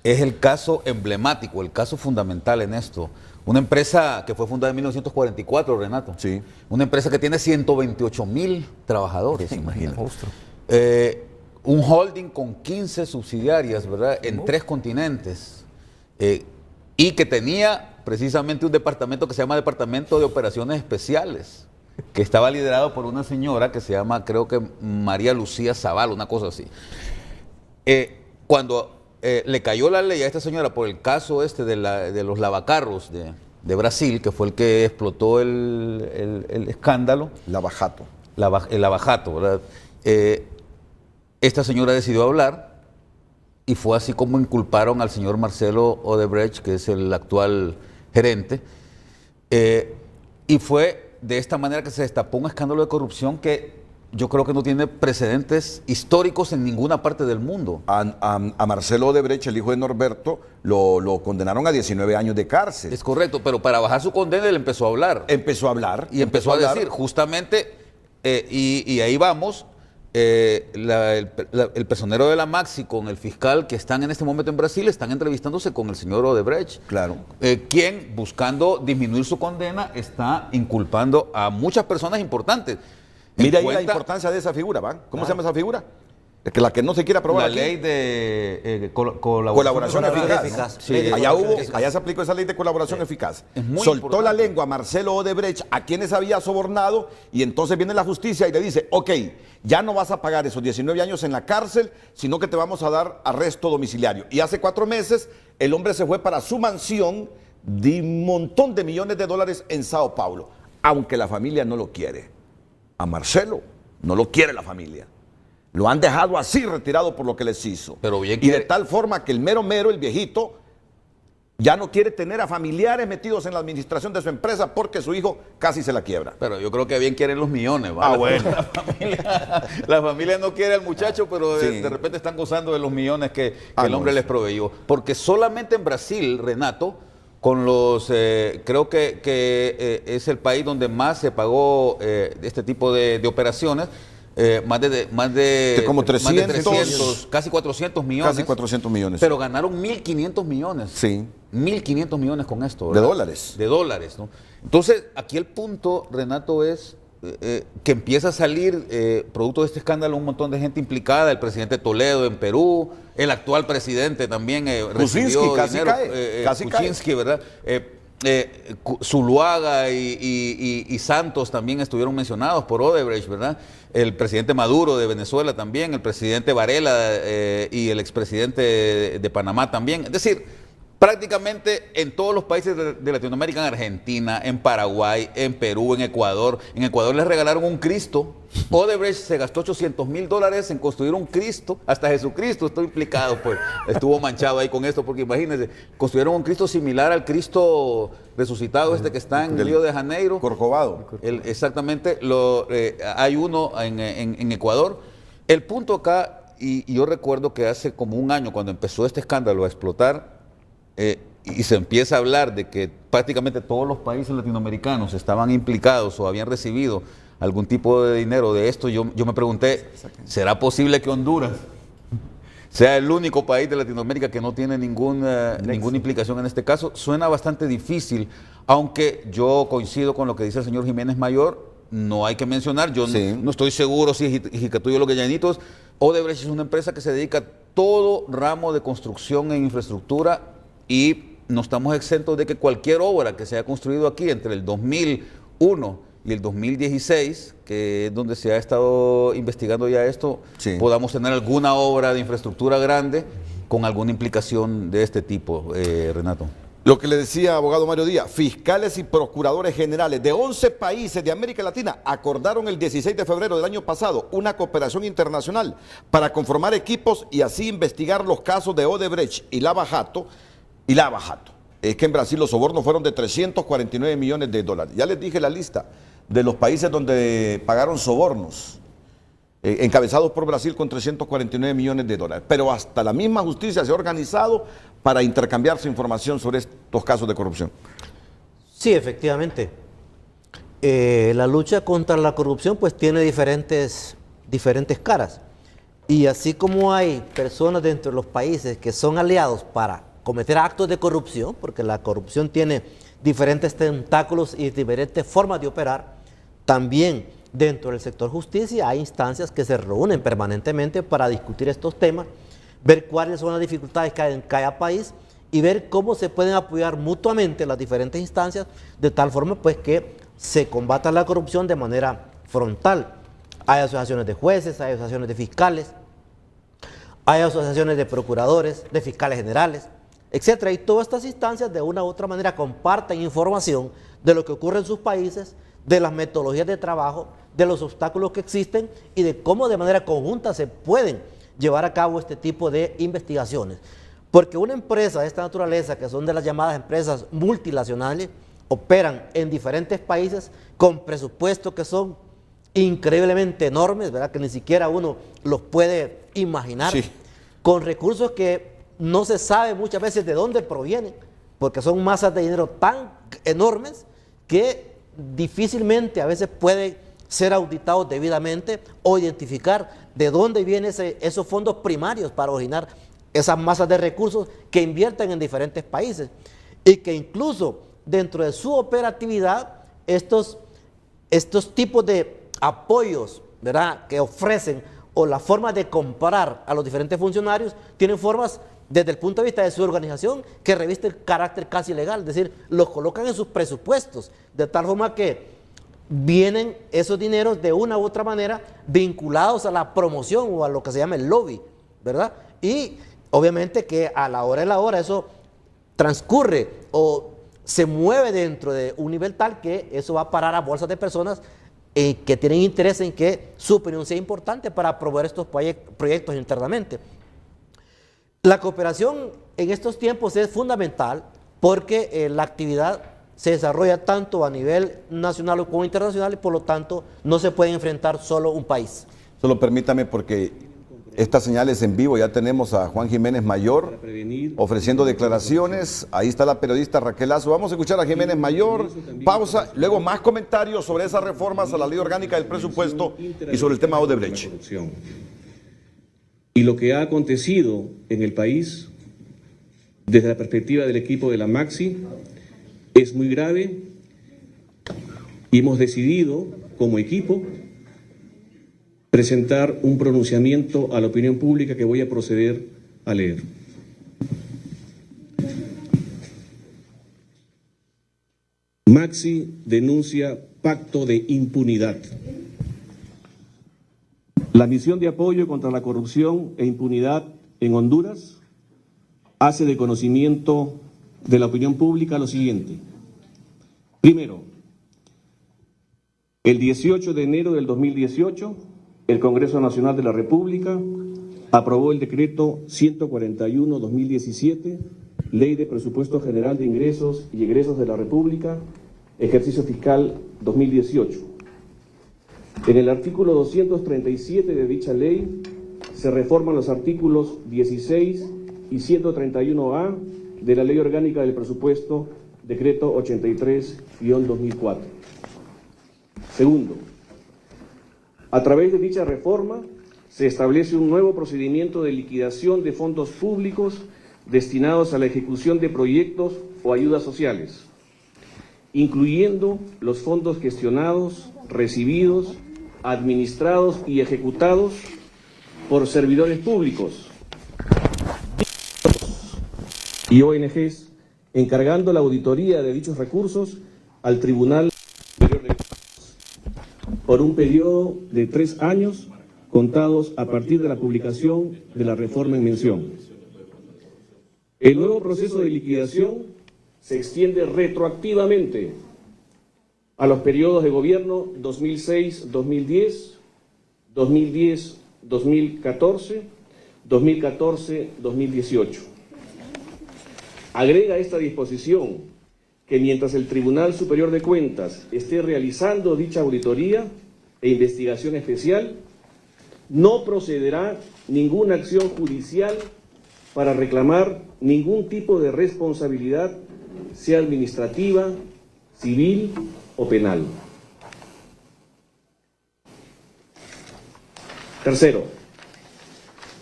es el caso emblemático, el caso fundamental en esto. Una empresa que fue fundada en 1944, Renato. Sí. Una empresa que tiene 128,000 trabajadores. Imagínate. Un holding con 15 subsidiarias, ¿verdad? En 3 continentes. Y que tenía precisamente un departamento que se llama Departamento de Operaciones Especiales, que estaba liderado por una señora que se llama, creo que María Lucía Zaval, una cosa así. Cuando le cayó la ley a esta señora por el caso de los lavacarros de Brasil, que fue el que explotó el escándalo. Lavajato. El lavajato, ¿verdad? Esta señora decidió hablar y fue así como inculparon al señor Marcelo Odebrecht, que es el actual gerente, y fue de esta manera que se destapó un escándalo de corrupción que yo creo que no tiene precedentes históricos en ninguna parte del mundo. A Marcelo Odebrecht, el hijo de Norberto, lo condenaron a 19 años de cárcel. Es correcto, pero para bajar su condena él empezó a hablar. Empezó a hablar. Y empezó a decir, justamente, y ahí vamos, el personero de la Maxi con el fiscal que están en este momento en Brasil están entrevistándose con el señor Odebrecht. Claro. Quien, buscando disminuir su condena, está inculpando a muchas personas importantes. Mira ahí la importancia de esa figura, ¿va? ¿Cómo se llama esa figura? Es que la que no se quiere aprobar la aquí. ley de colaboración eficaz. Sí, allá se aplicó esa ley de colaboración eficaz. Soltó importante. la lengua a Marcelo Odebrecht, a quienes había sobornado, y entonces viene la justicia y le dice, ok, ya no vas a pagar esos 19 años en la cárcel, sino que te vamos a dar arresto domiciliario. Y hace 4 meses el hombre se fue para su mansión de un montón de millones de dólares en Sao Paulo, aunque la familia no lo quiere. A Marcelo no lo quiere la familia. Lo han dejado así retirado por lo que les hizo. Pero bien y de tal forma que el mero, el viejito, ya no quiere tener a familiares metidos en la administración de su empresa porque su hijo casi se la quiebra. Pero yo creo que bien quieren los millones, ¿vale? Bueno. La familia no quiere al muchacho, pero de repente están gozando de los millones que el hombre les proveyó. Porque solamente en Brasil, Renato, con los, creo que es el país donde más se pagó este tipo de operaciones, más de como 300, casi 400 millones. Casi 400 millones. Pero ganaron 1.500 millones. Sí. 1.500 millones con esto, ¿verdad? ¿verdad? De dólares. De dólares, ¿no? Entonces, aquí el punto, Renato, es que empieza a salir, producto de este escándalo, un montón de gente implicada, el presidente Toledo en Perú, el actual presidente también recibió casi dinero, casi Kuczynski, ¿verdad? Zuluaga y Santos también estuvieron mencionados por Odebrecht, ¿verdad? El presidente Maduro de Venezuela también, el presidente Varela y el expresidente de Panamá también. Es decir, prácticamente en todos los países de Latinoamérica, en Argentina, en Paraguay, en Perú, en Ecuador. En Ecuador les regalaron un Cristo. Odebrecht se gastó $800,000 en construir un Cristo. Hasta Jesucristo estuvo implicado, pues. Estuvo manchado ahí con esto, porque imagínense, construyeron un Cristo similar al Cristo resucitado que está en Río de Janeiro. Corcovado. Exactamente, hay uno en Ecuador. El punto acá, y yo recuerdo que hace como un año, cuando empezó este escándalo a explotar, y se empieza a hablar de que prácticamente todos los países latinoamericanos estaban implicados o habían recibido algún tipo de dinero de esto, yo me pregunté, ¿será posible que Honduras sea el único país de Latinoamérica que no tiene ninguna implicación en este caso? Suena bastante difícil, aunque yo coincido con lo que dice el señor Jiménez Mayor, no hay que mencionar, yo no estoy seguro si es Hijicatuyo o Los Llanitos. Odebrecht es una empresa que se dedica a todo ramo de construcción e infraestructura, y no estamos exentos de que cualquier obra que se haya construido aquí entre el 2001 y el 2016, que es donde se ha estado investigando ya esto, podamos tener alguna obra de infraestructura grande con alguna implicación de este tipo, Renato. Lo que le decía, abogado Mario Díaz, fiscales y procuradores generales de 11 países de América Latina acordaron el 16 de febrero del año pasado una cooperación internacional para conformar equipos y así investigar los casos de Odebrecht y Lava Jato. Es que en Brasil los sobornos fueron de 349 millones de dólares. Ya les dije la lista de los países donde pagaron sobornos, encabezados por Brasil con 349 millones de dólares. Pero hasta la misma justicia se ha organizado para intercambiarse información sobre estos casos de corrupción. Sí, efectivamente. La lucha contra la corrupción pues tiene diferentes caras. Y así como hay personas dentro de los países que son aliados para cometer actos de corrupción, porque la corrupción tiene diferentes tentáculos y diferentes formas de operar, también dentro del sector justicia hay instancias que se reúnen permanentemente para discutir estos temas, ver cuáles son las dificultades que hay en cada país y ver cómo se pueden apoyar mutuamente las diferentes instancias de tal forma pues que se combata la corrupción de manera frontal. Hay asociaciones de jueces, hay asociaciones de fiscales, hay asociaciones de procuradores, de fiscales generales, etcétera, y todas estas instancias de una u otra manera comparten información de lo que ocurre en sus países, de las metodologías de trabajo, de los obstáculos que existen y de cómo de manera conjunta se pueden llevar a cabo este tipo de investigaciones. Porque una empresa de esta naturaleza, que son de las llamadas empresas multinacionales, operan en diferentes países con presupuestos que son increíblemente enormes, ¿verdad? Que ni siquiera uno los puede imaginar, Sí. con recursos que no se sabe muchas veces de dónde provienen, porque son masas de dinero tan enormes que difícilmente a veces pueden ser auditados debidamente o identificar de dónde vienen esos fondos primarios para originar esas masas de recursos que invierten en diferentes países y que incluso dentro de su operatividad estos tipos de apoyos, ¿verdad?, que ofrecen o la forma de comprar a los diferentes funcionarios tienen formas desde el punto de vista de su organización que revisten carácter casi legal, es decir, los colocan en sus presupuestos de tal forma que vienen esos dineros de una u otra manera vinculados a la promoción o a lo que se llama el lobby, ¿verdad? Y obviamente que a la hora de la hora eso transcurre o se mueve dentro de un nivel tal que eso va a parar a bolsas de personas que tienen interés en que su opinión sea importante para promover estos proyectos internamente. La cooperación en estos tiempos es fundamental porque la actividad se desarrolla tanto a nivel nacional como internacional y por lo tanto no se puede enfrentar solo un país. Solo permítame porque estas señales en vivo, ya tenemos a Juan Jiménez Mayor ofreciendo declaraciones. Ahí está la periodista Raquel Lazo. Vamos a escuchar a Jiménez Mayor. Pausa, luego más comentarios sobre esas reformas a la ley orgánica del presupuesto y sobre el tema Odebrecht. Y lo que ha acontecido en el país, desde la perspectiva del equipo de la Maxi, es muy grave y hemos decidido, como equipo, presentar un pronunciamiento a la opinión pública que voy a proceder a leer. Maxi denuncia pacto de impunidad. La misión de apoyo contra la corrupción e impunidad en Honduras hace de conocimiento de la opinión pública lo siguiente. Primero, el 18 de enero del 2018, el Congreso Nacional de la República aprobó el decreto 141-2017, Ley de Presupuesto General de Ingresos y Egresos de la República, ejercicio fiscal 2018. En el artículo 237 de dicha ley se reforman los artículos 16 y 131A de la Ley Orgánica del Presupuesto, decreto 83-2004. Segundo, a través de dicha reforma se establece un nuevo procedimiento de liquidación de fondos públicos destinados a la ejecución de proyectos o ayudas sociales, incluyendo los fondos gestionados, recibidos, administrados y ejecutados por servidores públicos y ONGs, encargando la auditoría de dichos recursos al Tribunal Superior de Cuentas por un periodo de 3 años contados a partir de la publicación de la reforma en mención. El nuevo proceso de liquidación se extiende retroactivamente a los periodos de gobierno 2006-2010, 2010-2014, 2014-2018. Agrega esta disposición que mientras el Tribunal Superior de Cuentas esté realizando dicha auditoría e investigación especial, no procederá ninguna acción judicial para reclamar ningún tipo de responsabilidad, sea administrativa, civil o penal. Tercero,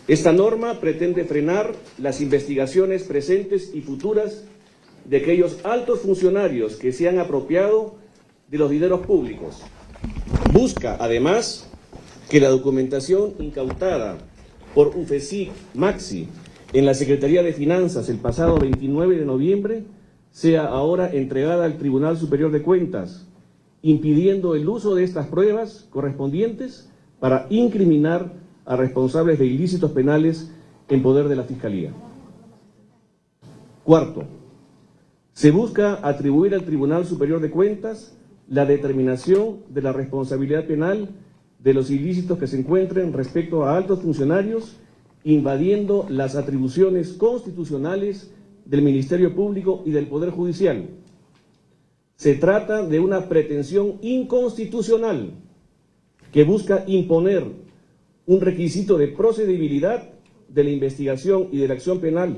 esta norma pretende frenar las investigaciones presentes y futuras de aquellos altos funcionarios que se han apropiado de los dineros públicos. Busca, además, que la documentación incautada por UFESIC Maxi en la Secretaría de Finanzas el pasado 29 de noviembre sea ahora entregada al Tribunal Superior de Cuentas, impidiendo el uso de estas pruebas correspondientes para incriminar a responsables de ilícitos penales en poder de la Fiscalía. Cuarto, se busca atribuir al Tribunal Superior de Cuentas la determinación de la responsabilidad penal de los ilícitos que se encuentren respecto a altos funcionarios, invadiendo las atribuciones constitucionales del Ministerio Público y del Poder Judicial. Se trata de una pretensión inconstitucional que busca imponer un requisito de procedibilidad de la investigación y de la acción penal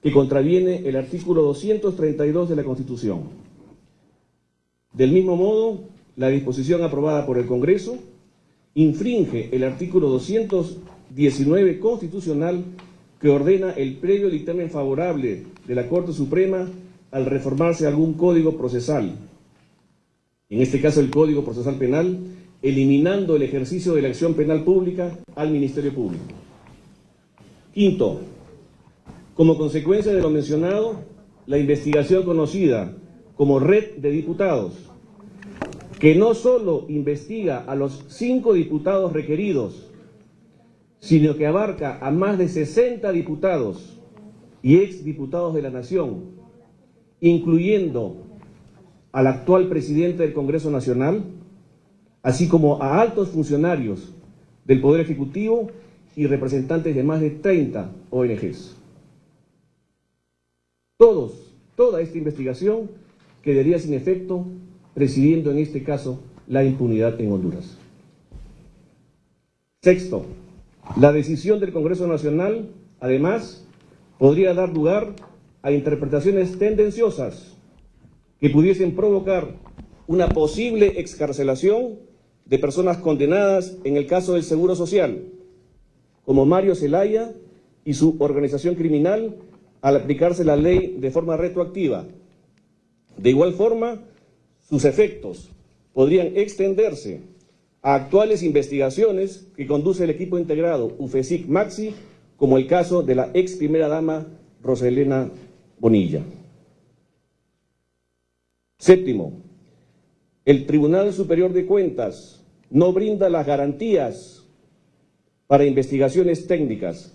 que contraviene el artículo 232 de la Constitución. Del mismo modo, la disposición aprobada por el Congreso infringe el artículo 219 constitucional que ordena el previo dictamen favorable de la Corte Suprema al reformarse algún código procesal, en este caso el Código Procesal Penal, eliminando el ejercicio de la acción penal pública al Ministerio Público. Quinto, como consecuencia de lo mencionado, la investigación conocida como Red de Diputados, que no solo investiga a los 5 diputados requeridos, sino que abarca a más de 60 diputados y exdiputados de la Nación, incluyendo al actual presidente del Congreso Nacional, así como a altos funcionarios del Poder Ejecutivo y representantes de más de 30 ONGs. Toda esta investigación quedaría sin efecto, presidiendo en este caso la impunidad en Honduras. Sexto, la decisión del Congreso Nacional, además, podría dar lugar a interpretaciones tendenciosas que pudiesen provocar una posible excarcelación de personas condenadas en el caso del Seguro Social, como Mario Zelaya y su organización criminal, al aplicarse la ley de forma retroactiva. De igual forma, sus efectos podrían extenderse a actuales investigaciones que conduce el equipo integrado UFESIC-MAXI, como el caso de la ex primera dama Roselena Bonilla. Séptimo, el Tribunal Superior de Cuentas no brinda las garantías para investigaciones técnicas,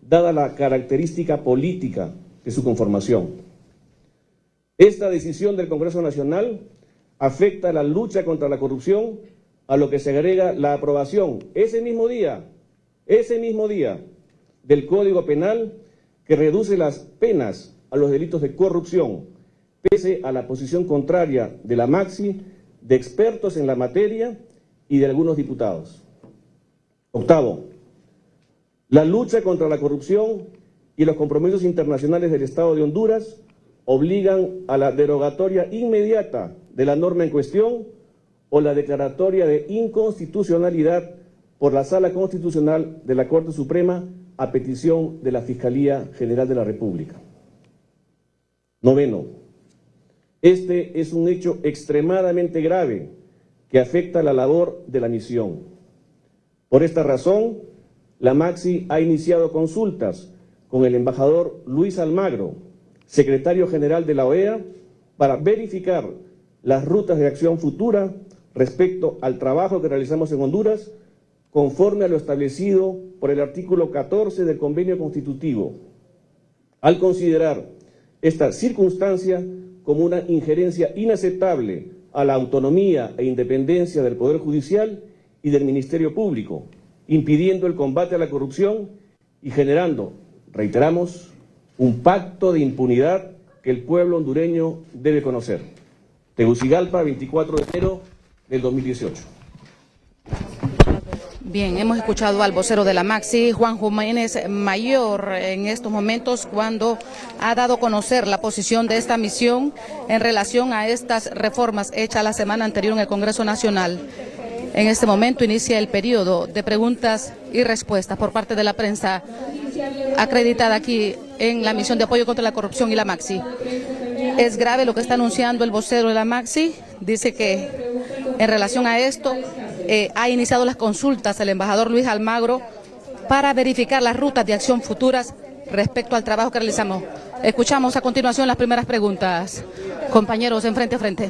dada la característica política de su conformación. Esta decisión del Congreso Nacional afecta la lucha contra la corrupción, a lo que se agrega la aprobación ese mismo día, del Código Penal que reduce las penas a los delitos de corrupción, pese a la posición contraria de la MAXI, de expertos en la materia y de algunos diputados. Octavo, la lucha contra la corrupción y los compromisos internacionales del Estado de Honduras obligan a la derogatoria inmediata de la norma en cuestión o la declaratoria de inconstitucionalidad por la Sala Constitucional de la Corte Suprema a petición de la Fiscalía General de la República. Noveno, este es un hecho extremadamente grave que afecta la labor de la misión. Por esta razón, la MAXI ha iniciado consultas con el embajador Luis Almagro, secretario general de la OEA, para verificar las rutas de acción futura respecto al trabajo que realizamos en Honduras, conforme a lo establecido por el artículo 14 del Convenio Constitutivo, al considerar esta circunstancia como una injerencia inaceptable a la autonomía e independencia del Poder Judicial y del Ministerio Público, impidiendo el combate a la corrupción y generando, reiteramos, un pacto de impunidad que el pueblo hondureño debe conocer. Tegucigalpa, 24 de enero del 2018. Bien, hemos escuchado al vocero de la MAXI, Juan Jiménez Mayor, en estos momentos cuando ha dado a conocer la posición de esta misión en relación a estas reformas hechas la semana anterior en el Congreso Nacional. En este momento inicia el periodo de preguntas y respuestas por parte de la prensa acreditada aquí en la misión de apoyo contra la corrupción y la MAXI. Es grave lo que está anunciando el vocero de la MAXI. Dice que en relación a esto ha iniciado las consultas el embajador Luis Almagro para verificar las rutas de acción futuras respecto al trabajo que realizamos. Escuchamos a continuación las primeras preguntas. Compañeros, en frente a frente.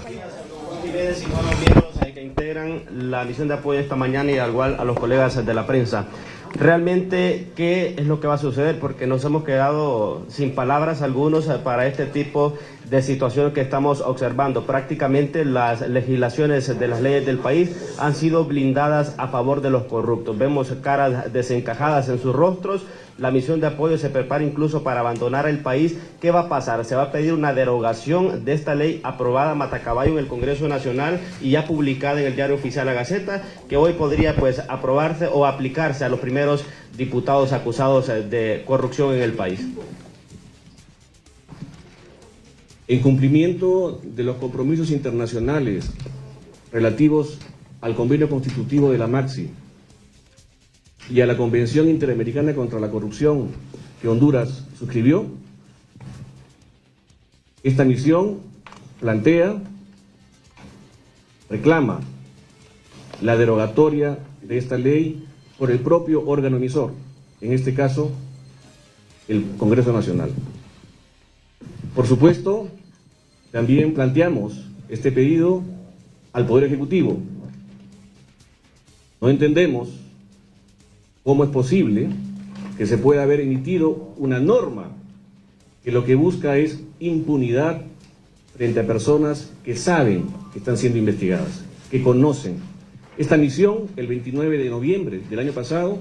Que integran la misión de apoyo esta mañana y al igual a los colegas de la prensa. realmente qué es lo que va a suceder, porque nos hemos quedado sin palabras algunos para este tipo de situaciones que estamos observando. Prácticamente las legislaciones de las leyes del país han sido blindadas a favor de los corruptos. Vemos caras desencajadas en sus rostros. La misión de apoyo se prepara incluso para abandonar el país. ¿Qué va a pasar? Se va a pedir una derogación de esta ley aprobada matacaballo en el Congreso Nacional y ya publicada en el Diario Oficial La Gaceta, que hoy podría pues aprobarse o aplicarse a los primeros diputados acusados de corrupción en el país. En cumplimiento de los compromisos internacionales relativos al convenio constitutivo de la MAXI y a la Convención Interamericana contra la Corrupción que Honduras suscribió, esta misión reclama la derogatoria de esta ley por el propio órgano emisor, en este caso el Congreso Nacional. Por supuesto, también planteamos este pedido al Poder Ejecutivo. No entendemos cómo es posible que se pueda haber emitido una norma que lo que busca es impunidad frente a personas que saben que están siendo investigadas, que conocen. Esta misión, el 29 de noviembre del año pasado,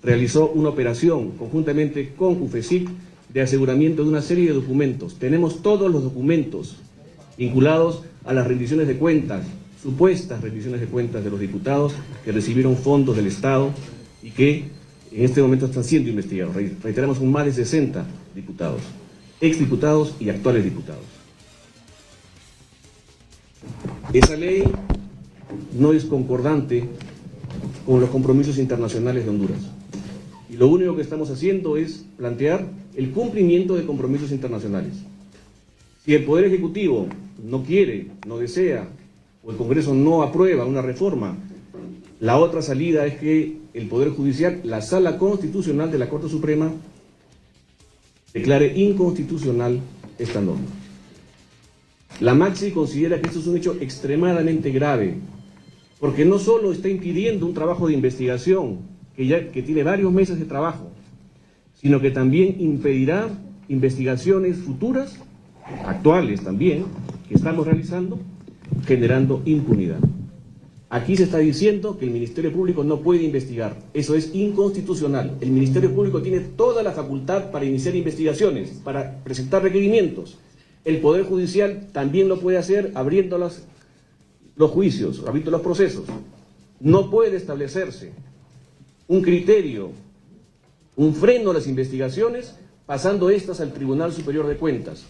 realizó una operación conjuntamente con UFESIC de aseguramiento de una serie de documentos. Tenemos todos los documentos vinculados a las rendiciones de cuentas, supuestas rendiciones de cuentas de los diputados que recibieron fondos del Estado y que en este momento están siendo investigados. Reiteramos, son más de 60 diputados, exdiputados y actuales diputados. Esa ley no es concordante con los compromisos internacionales de Honduras. Y lo único que estamos haciendo es plantear el cumplimiento de compromisos internacionales. Si el Poder Ejecutivo no quiere, no desea, o el Congreso no aprueba una reforma, la otra salida es que el Poder Judicial, la Sala Constitucional de la Corte Suprema, declare inconstitucional esta norma. La MAXI considera que esto es un hecho extremadamente grave, porque no solo está impidiendo un trabajo de investigación que tiene varios meses de trabajo, sino que también impedirá investigaciones futuras, actuales también, que estamos realizando, generando impunidad. Aquí se está diciendo que el Ministerio Público no puede investigar. Eso es inconstitucional. El Ministerio Público tiene toda la facultad para iniciar investigaciones, para presentar requerimientos. El Poder Judicial también lo puede hacer abriendo los juicios, abriendo los procesos. No puede establecerse un criterio, un freno a las investigaciones, pasando estas al Tribunal Superior de Cuentas.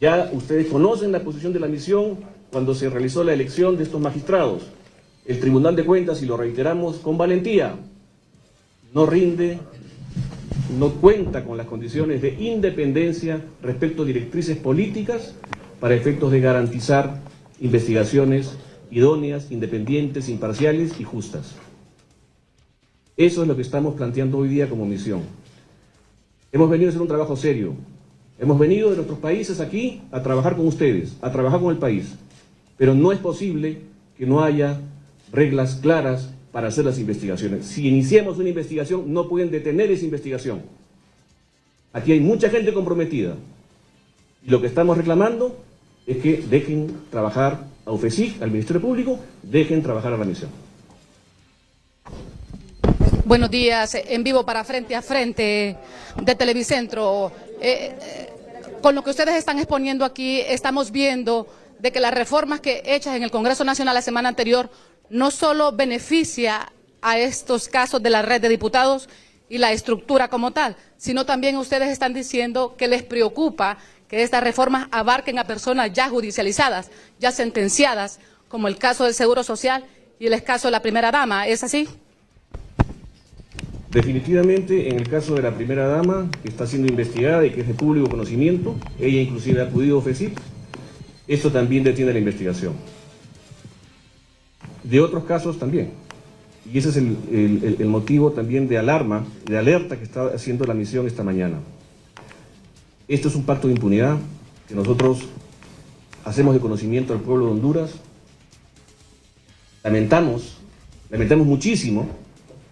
Ya ustedes conocen la posición de la misión cuando se realizó la elección de estos magistrados. El Tribunal de Cuentas, y lo reiteramos con valentía, no rinde, no cuenta con las condiciones de independencia respecto a directrices políticas para efectos de garantizar investigaciones idóneas, independientes, imparciales y justas. Eso es lo que estamos planteando hoy día como misión. Hemos venido a hacer un trabajo serio. Hemos venido de nuestros países aquí a trabajar con ustedes, a trabajar con el país. Pero no es posible que no haya reglas claras para hacer las investigaciones. Si iniciamos una investigación, no pueden detener esa investigación. Aquí hay mucha gente comprometida. Y lo que estamos reclamando es que dejen trabajar a UFESIC, al Ministerio Público, dejen trabajar a la misión. Buenos días, en vivo para Frente a Frente de Televicentro. Con lo que ustedes están exponiendo aquí, estamos viendo de que las reformas que hechas en el Congreso Nacional la semana anterior no solo beneficia a estos casos de la red de diputados y la estructura como tal, sino también ustedes están diciendo que les preocupa que estas reformas abarquen a personas ya judicializadas, ya sentenciadas, como el caso del Seguro Social y el caso de la primera dama. ¿Es así? Definitivamente, en el caso de la primera dama, que está siendo investigada y que es de público conocimiento, ella inclusive ha acudido a UFESIC, esto también detiene la investigación. De otros casos también. Y ese es el motivo también de alarma, de alerta que está haciendo la misión esta mañana. Esto es un pacto de impunidad que nosotros hacemos de conocimiento al pueblo de Honduras. Lamentamos muchísimo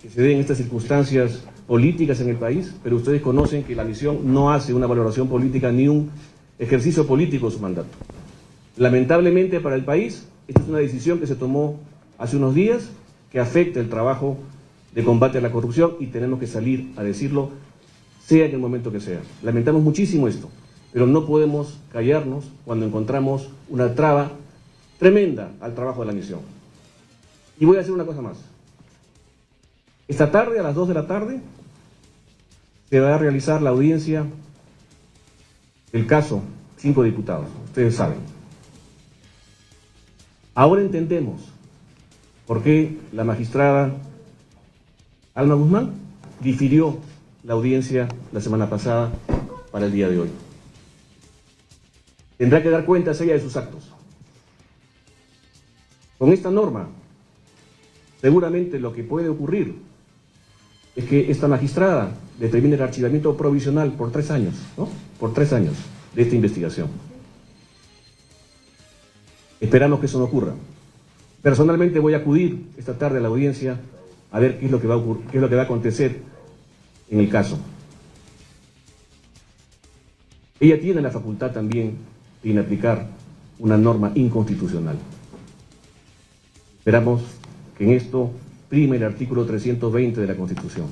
que se den estas circunstancias políticas en el país, pero ustedes conocen que la misión no hace una valoración política ni un ejercicio político de su mandato. Lamentablemente para el país, esta es una decisión que se tomó hace unos días que afecta el trabajo de combate a la corrupción y tenemos que salir a decirlo, sea en el momento que sea. Lamentamos muchísimo esto, pero no podemos callarnos cuando encontramos una traba tremenda al trabajo de la misión. Y voy a hacer una cosa más. Esta tarde, a las 2 de la tarde, se va a realizar la audiencia del caso 5 diputados, ustedes saben. Ahora entendemos por qué la magistrada Alma Guzmán difirió la audiencia la semana pasada para el día de hoy. Tendrá que dar cuenta ella de sus actos. Con esta norma, seguramente lo que puede ocurrir es que esta magistrada determine el archivamiento provisional por 3 años, ¿no? Por 3 años de esta investigación. Esperamos que eso no ocurra. Personalmente voy a acudir esta tarde a la audiencia a ver qué es lo que va a ocurrir, qué es lo que va a acontecer en el caso. Ella tiene la facultad también de inaplicar una norma inconstitucional. Esperamos que en esto prime el artículo 320 de la Constitución.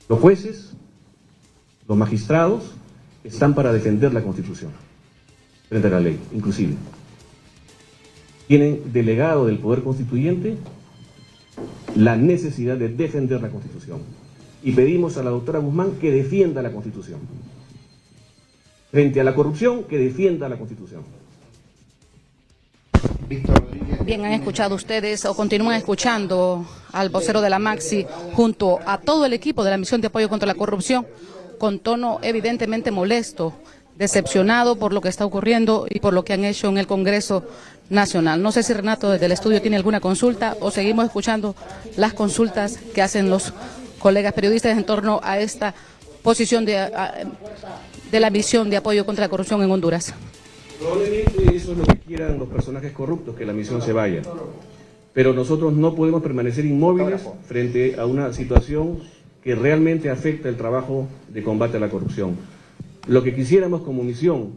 Los jueces, los magistrados, están para defender la Constitución, frente a la ley, inclusive. Tienen delegado del Poder Constituyente la necesidad de defender la Constitución. Y pedimos a la doctora Guzmán que defienda la Constitución. Frente a la corrupción, que defienda la Constitución. Bien, han escuchado ustedes o continúan escuchando al vocero de la Maxi junto a todo el equipo de la Misión de Apoyo contra la Corrupción con tono evidentemente molesto, decepcionado por lo que está ocurriendo y por lo que han hecho en el Congreso Nacional. No sé si Renato desde el estudio tiene alguna consulta o seguimos escuchando las consultas que hacen los colegas periodistas en torno a esta posición de la Misión de Apoyo contra la Corrupción en Honduras. Probablemente eso es lo que quieran los personajes corruptos, que la misión se vaya. Pero nosotros no podemos permanecer inmóviles frente a una situación que realmente afecta el trabajo de combate a la corrupción. Lo que quisiéramos como misión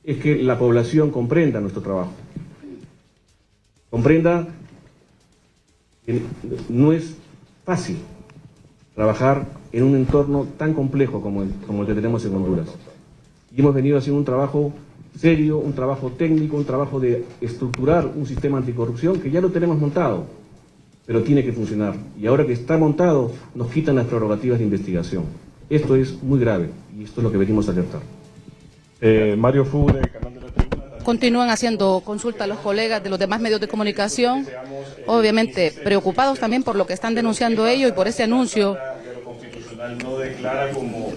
es que la población comprenda nuestro trabajo. Comprenda que no es fácil trabajar en un entorno tan complejo como el que tenemos en Honduras. Y hemos venido haciendo un trabajo serio, un trabajo técnico, un trabajo de estructurar un sistema anticorrupción que ya lo tenemos montado, pero tiene que funcionar. Y ahora que está montado, nos quitan las prerrogativas de investigación. Esto es muy grave y esto es lo que venimos a alertar. Mario Fu, del canal de la Tribuna. Continúan haciendo consulta a los colegas de los demás medios de comunicación, obviamente preocupados también por lo que están denunciando ellos y por ese anuncio. No declara como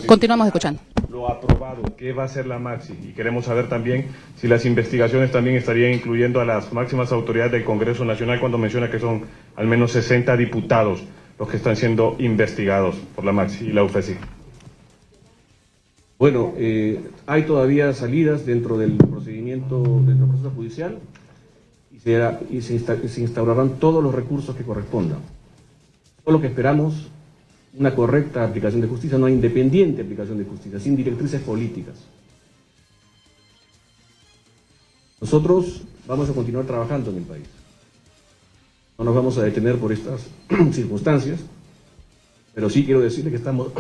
continuamos escuchando. Lo aprobado, ¿qué va a hacer la Maxi? Y queremos saber también si las investigaciones también estarían incluyendo a las máximas autoridades del Congreso Nacional cuando menciona que son al menos 60 diputados los que están siendo investigados por la Maxi y la UFESI. Bueno, hay todavía salidas dentro del procedimiento, dentro del proceso judicial y se instaurarán todos los recursos que correspondan. Solo que esperamos una correcta aplicación de justicia, una independiente aplicación de justicia, sin directrices políticas. Nosotros vamos a continuar trabajando en el país. No nos vamos a detener por estas circunstancias, pero sí quiero decirle que estamos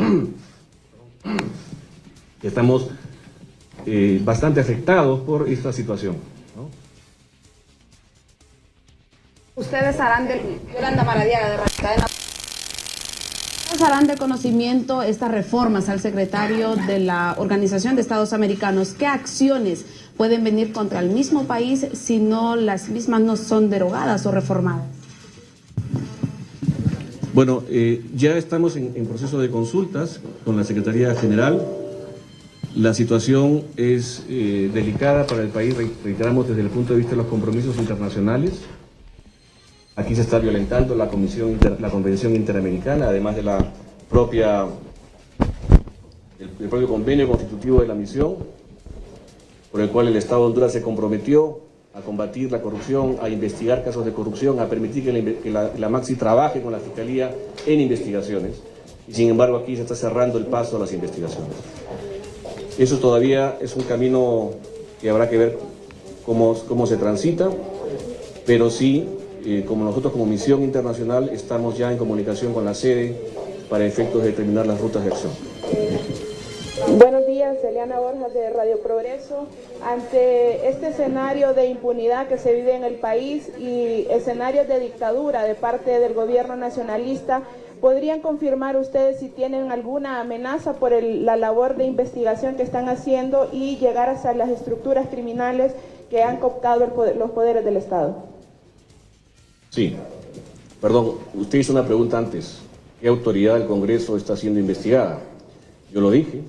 bastante afectados por esta situación, ¿no? Ustedes harán Yolanda Maradiaga de Radio Cadena. Harán de conocimiento estas reformas al secretario de la Organización de Estados Americanos. ¿Qué acciones pueden venir contra el mismo país si no las mismas no son derogadas o reformadas? Bueno, ya estamos en proceso de consultas con la Secretaría General. La situación es delicada para el país, reiteramos, desde el punto de vista de los compromisos internacionales. Aquí se está violentando la Convención Interamericana, además de el propio convenio constitutivo de la misión, por el cual el Estado de Honduras se comprometió a combatir la corrupción, a investigar casos de corrupción, a permitir que la Maxi trabaje con la Fiscalía en investigaciones. Y sin embargo aquí se está cerrando el paso a las investigaciones. Eso todavía es un camino que habrá que ver cómo se transita, pero sí, como nosotros como misión internacional estamos ya en comunicación con la sede para efectos de determinar las rutas de acción. Buenos días, Eliana Borjas de Radio Progreso. Ante este escenario de impunidad que se vive en el país y escenarios de dictadura de parte del gobierno nacionalista, ¿podrían confirmar ustedes si tienen alguna amenaza por la labor de investigación que están haciendo y llegar hasta las estructuras criminales que han cooptado los poderes del Estado? Sí. Perdón, usted hizo una pregunta antes. ¿Qué autoridad del Congreso está siendo investigada? Yo lo dije.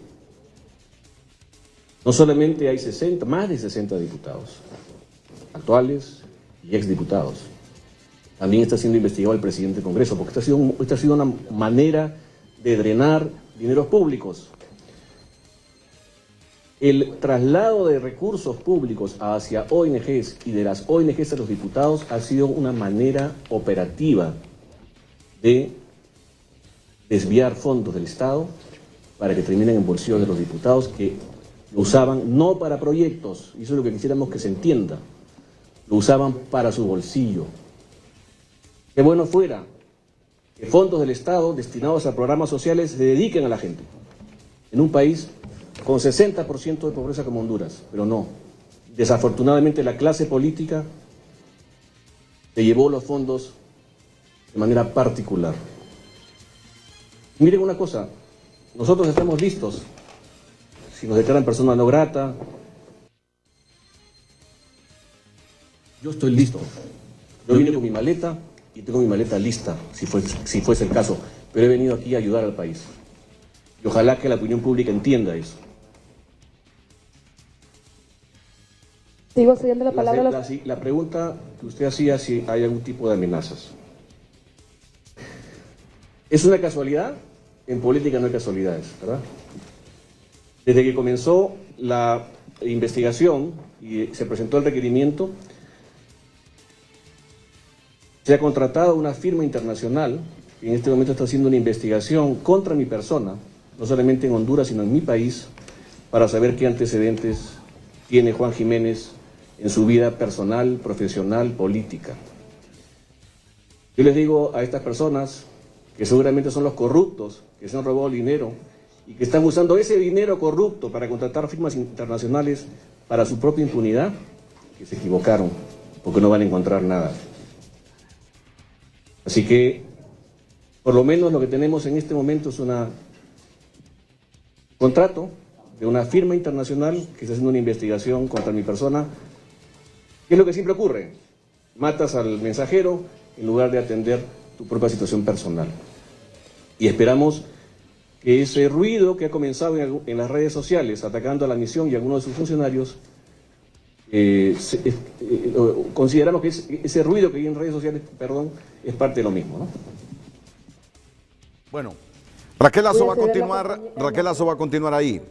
No solamente hay más de 60 diputados, actuales y exdiputados. También está siendo investigado el presidente del Congreso, porque esta ha sido una manera de drenar dineros públicos. El traslado de recursos públicos hacia ONGs y de las ONGs a los diputados ha sido una manera operativa de desviar fondos del Estado para que terminen en bolsillos de los diputados que lo usaban no para proyectos, y eso es lo que quisiéramos que se entienda, lo usaban para su bolsillo. Qué bueno fuera que fondos del Estado destinados a programas sociales se dediquen a la gente, en un país con 60% de pobreza como Honduras, pero no. Desafortunadamente la clase política se llevó los fondos de manera particular. Miren una cosa, nosotros estamos listos. Si nos declaran persona no grata, yo estoy listo. Yo vine con mi maleta y tengo mi maleta lista, si fuese el caso, pero he venido aquí a ayudar al país. Y ojalá que la opinión pública entienda eso. Sigo cediendo la palabra. La pregunta que usted hacía, si hay algún tipo de amenazas. ¿Es una casualidad? En política no hay casualidades, ¿verdad? Desde que comenzó la investigación y se presentó el requerimiento, se ha contratado una firma internacional que en este momento está haciendo una investigación contra mi persona, no solamente en Honduras, sino en mi país, para saber qué antecedentes tiene Juan Jiménez en su vida personal, profesional, política. Yo les digo a estas personas, que seguramente son los corruptos, que se han robado el dinero, y que están usando ese dinero corrupto para contratar firmas internacionales para su propia impunidad, que se equivocaron, porque no van a encontrar nada. Así que, por lo menos lo que tenemos en este momento es un contrato de una firma internacional que está haciendo una investigación contra mi persona. ¿Qué es lo que siempre ocurre? Matas al mensajero en lugar de atender tu propia situación personal. Y esperamos que ese ruido que ha comenzado en las redes sociales, atacando a la misión y a algunos de sus funcionarios, consideramos que ese ruido que hay en redes sociales, es parte de lo mismo, ¿no? Bueno, Raquel Lazo va a continuar ahí,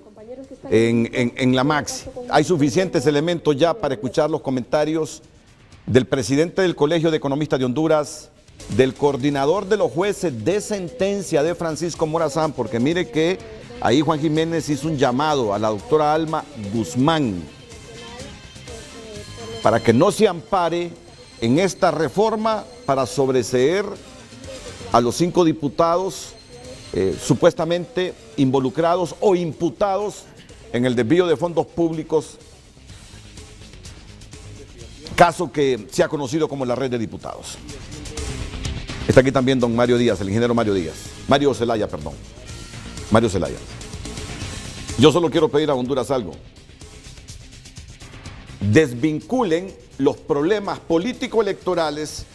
en la Maxi. Hay suficientes elementos ya para escuchar los comentarios del presidente del Colegio de Economistas de Honduras, del coordinador de los jueces de sentencia de Francisco Morazán, porque mire que ahí Juan Jiménez hizo un llamado a la doctora Alma Guzmán para que no se ampare en esta reforma para sobreseer a los 5 diputados supuestamente involucrados o imputados en el desvío de fondos públicos, caso que se ha conocido como la red de diputados. Está aquí también don Mario Díaz, el ingeniero Mario Zelaya. Yo solo quiero pedir a Honduras algo. Desvinculen los problemas político-electorales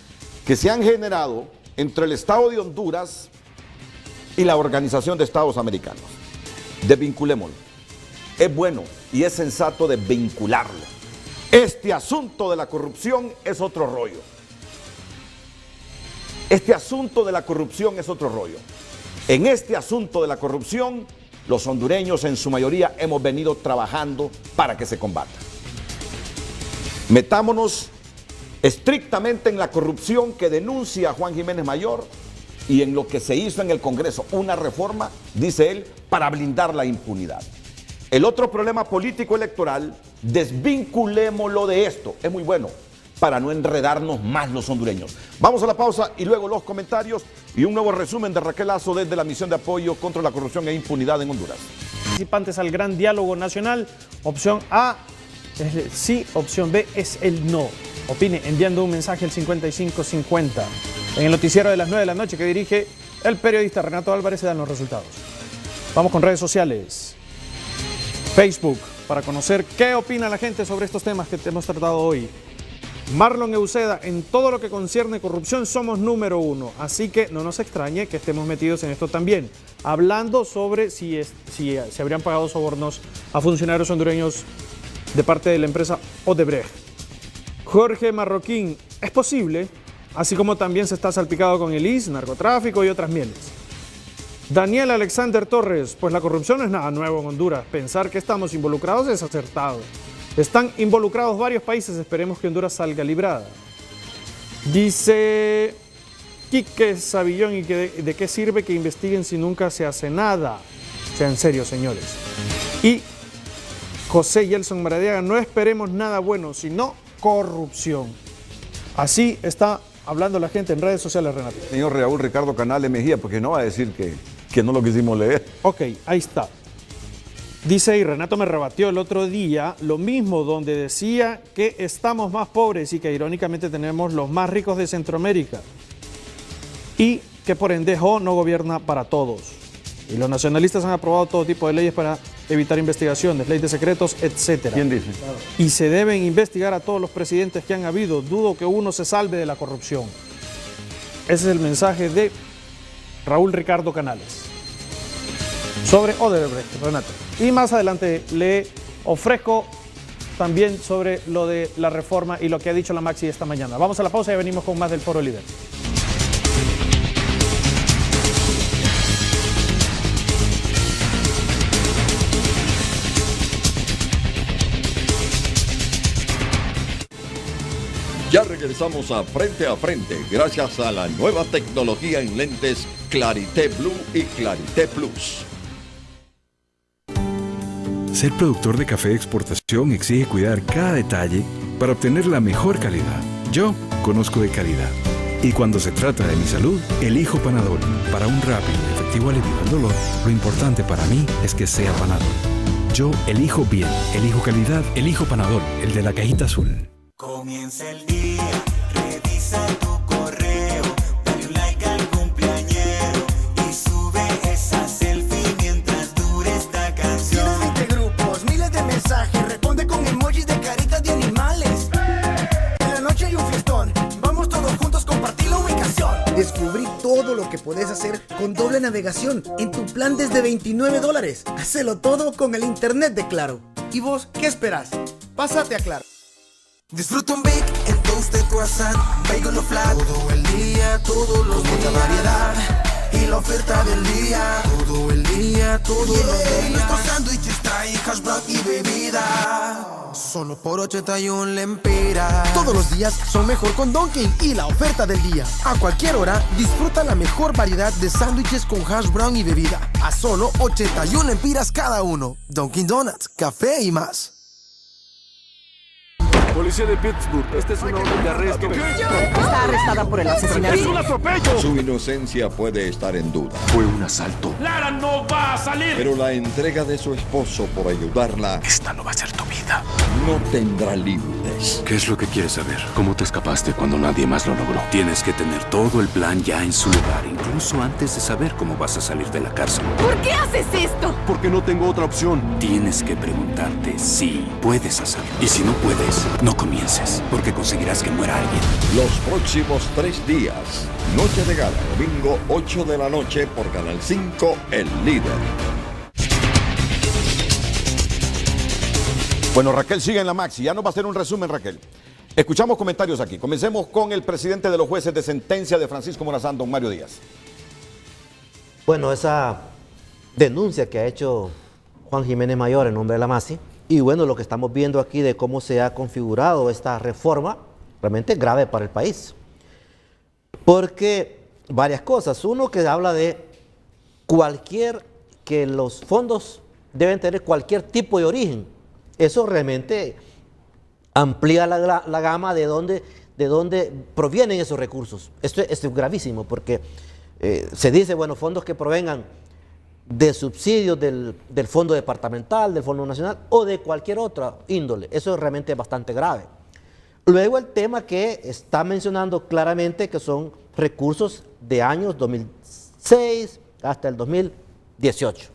que se han generado entre el Estado de Honduras y la Organización de Estados Americanos. Desvinculémoslo. Es bueno y es sensato desvincularlo. Este asunto de la corrupción es otro rollo. En este asunto de la corrupción, los hondureños en su mayoría hemos venido trabajando para que se combata. Metámonos estrictamente en la corrupción que denuncia Juan Jiménez Mayor y en lo que se hizo en el Congreso, una reforma, dice él, para blindar la impunidad. El otro problema político electoral, desvinculémoslo de esto, es muy bueno, para no enredarnos más los hondureños. Vamos a la pausa y luego los comentarios y un nuevo resumen de Raquel Lazo desde la misión de apoyo contra la corrupción e impunidad en Honduras. Participantes al gran diálogo nacional, opción A es el sí, opción B es el no. Opine enviando un mensaje al 5550. En el noticiero de las 9 de la noche que dirige el periodista Renato Álvarez se dan los resultados. Vamos con redes sociales. Facebook, para conocer qué opina la gente sobre estos temas que hemos tratado hoy. Marlon Euseda, en todo lo que concierne corrupción somos número 1, así que no nos extrañe que estemos metidos en esto también. Hablando sobre si se habrían pagado sobornos a funcionarios hondureños de parte de la empresa Odebrecht. Jorge Marroquín, es posible, así como también se está salpicado con el IS, narcotráfico y otras mieles. Daniel Alexander Torres, pues la corrupción no es nada nuevo en Honduras, pensar que estamos involucrados es acertado. Están involucrados varios países, esperemos que Honduras salga librada. Dice Quique Savillón, ¿y de qué sirve que investiguen si nunca se hace nada? Sean serios, señores. Y José Yelson Maradiaga, no esperemos nada bueno, sino corrupción. Así está hablando la gente en redes sociales, Renato. Señor Raúl Ricardo Canales Mejía, porque no va a decir que no lo quisimos leer. Ok, ahí está. Dice, y Renato me rebatió el otro día, lo mismo donde decía que estamos más pobres y que irónicamente tenemos los más ricos de Centroamérica. Y que por ende no gobierna para todos. Y los nacionalistas han aprobado todo tipo de leyes para evitar investigaciones, ley de secretos, etc. ¿Quién dice? Y se deben investigar a todos los presidentes que han habido. Dudo que uno se salve de la corrupción. Ese es el mensaje de Raúl Ricardo Canales sobre Odebrecht, Renato. Y más adelante le ofrezco también sobre lo de la reforma y lo que ha dicho la Maxi esta mañana. Vamos a la pausa y venimos con más del Foro Líder. Ya regresamos a Frente gracias a la nueva tecnología en lentes Clarité Blue y Clarité Plus. Ser productor de café de exportación exige cuidar cada detalle para obtener la mejor calidad. Yo conozco de calidad. Y cuando se trata de mi salud, elijo Panadol. Para un rápido y efectivo alivio al dolor, lo importante para mí es que sea Panadol. Yo elijo bien, elijo calidad, elijo Panadol, el de la cajita azul. Comienza el día, revisa tu correo, dale un like al cumpleañero y sube esa selfie mientras dure esta canción. Cientos de grupos, miles de mensajes, responde con emojis de caritas de animales. En la noche hay un fiestón, vamos todos juntos a compartir la ubicación. Descubrí todo lo que puedes hacer con doble navegación en tu plan desde $29. Hacelo todo con el internet de Claro. ¿Y vos qué esperás? Pásate a Claro. Disfruta un Big, el toast de croissant, bagel o flat, todo el día, todos los días, mucha variedad y la oferta del día, todo el día, todos los días. Nuestros sándwiches traen hash brown y bebida, solo por 81 lempiras. Todos los días son mejor con Dunkin' y la oferta del día. A cualquier hora, disfruta la mejor variedad de sándwiches con hash brown y bebida, a solo 81 lempiras cada uno. Dunkin' Donuts, café y más. Policía de Pittsburgh, este es una orden de arresto. Está arrestada por el asesinato. ¡Es un atropello! Su inocencia puede estar en duda. Fue un asalto. ¡Lara no va a salir! Pero la entrega de su esposo por ayudarla... Esta no va a ser tu vida. No tendrá límites. ¿Qué es lo que quieres saber? ¿Cómo te escapaste cuando nadie más lo logró? Tienes que tener todo el plan ya en su lugar, incluso antes de saber cómo vas a salir de la cárcel. ¿Por qué haces esto? Porque no tengo otra opción. Tienes que preguntarte si puedes hacerlo. Y si no puedes, no comiences, porque conseguirás que muera alguien. Los próximos 3 días. Noche de gala, domingo 8 de la noche por Canal 5, El Líder. Bueno, Raquel sigue en la Maxi. Ya nos va a hacer un resumen, Raquel. Escuchamos comentarios aquí. Comencemos con el presidente de los jueces de sentencia de Francisco Morazán, don Mario Díaz. Bueno, esa denuncia que ha hecho Juan Jiménez Mayor en nombre de la Maxi Y bueno, lo que estamos viendo aquí de cómo se ha configurado esta reforma, realmente es grave para el país. Porque varias cosas. Uno, que habla de que los fondos deben tener cualquier tipo de origen. Eso realmente amplía la gama de dónde provienen esos recursos. Esto es gravísimo porque se dice, bueno, fondos que provengan de subsidios del fondo departamental, del fondo nacional o de cualquier otra índole. Eso realmente es bastante grave. Luego el tema que está mencionando claramente, que son recursos de años 2006 hasta el 2018.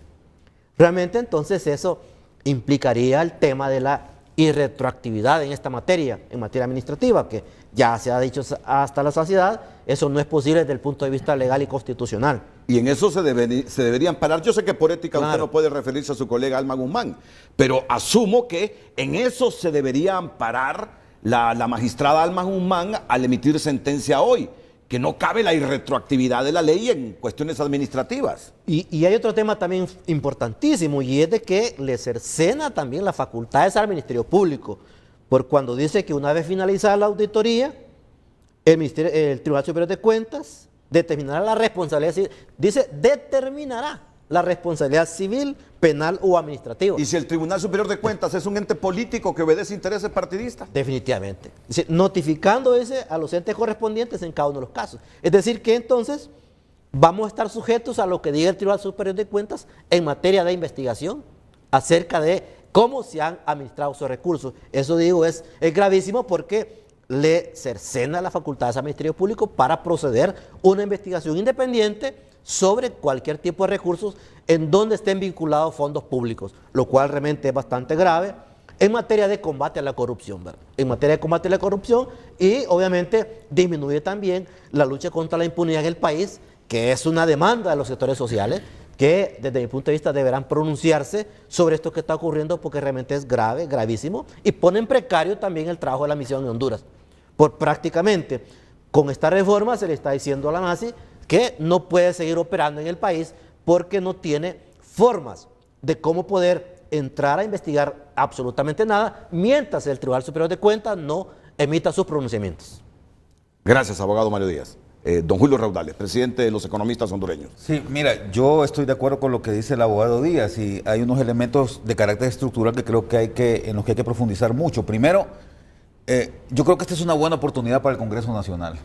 Realmente entonces eso implicaría el tema de la irretroactividad en esta materia, en materia administrativa, que ya se ha dicho hasta la saciedad, eso no es posible desde el punto de vista legal y constitucional. Y en eso se deberían parar. Yo sé que por ética usted no puede referirse a su colega Alma Guzmán, pero asumo que en eso se debería amparar la magistrada Alma Guzmán al emitir sentencia hoy, que no cabe la irretroactividad de la ley en cuestiones administrativas. Y hay otro tema también importantísimo, y es de que le cercena también las facultades al Ministerio Público, por cuando dice que una vez finalizada la auditoría, el Tribunal Superior de Cuentas determinará la responsabilidad civil, dice determinará la responsabilidad civil, penal o administrativa. ¿Y si el Tribunal Superior de Cuentas es un ente político que obedece intereses partidistas? Definitivamente. Dice, notificando a los entes correspondientes en cada uno de los casos. Es decir, que entonces vamos a estar sujetos a lo que diga el Tribunal Superior de Cuentas en materia de investigación acerca de cómo se han administrado esos recursos. Eso digo es gravísimo porque le cercena las facultades al Ministerio Público para proceder una investigación independiente sobre cualquier tipo de recursos en donde estén vinculados fondos públicos, lo cual realmente es bastante grave en materia de combate a la corrupción, ¿verdad? En materia de combate a la corrupción, y obviamente disminuye también la lucha contra la impunidad en el país, que es una demanda de los sectores sociales, que desde mi punto de vista deberán pronunciarse sobre esto que está ocurriendo porque realmente es grave, gravísimo, y pone en precario también el trabajo de la misión en Honduras. Por prácticamente, con esta reforma se le está diciendo a la MASI que no puede seguir operando en el país porque no tiene formas de cómo poder entrar a investigar absolutamente nada mientras el Tribunal Superior de Cuentas no emita sus pronunciamientos. Gracias, abogado Mario Díaz. Don Julio Raudales, presidente de los economistas hondureños. Sí, mira, yo estoy de acuerdo con lo que dice el abogado Díaz y hay unos elementos de carácter estructural que creo que en los que hay que profundizar mucho. Primero, yo creo que esta es una buena oportunidad para el Congreso Nacional,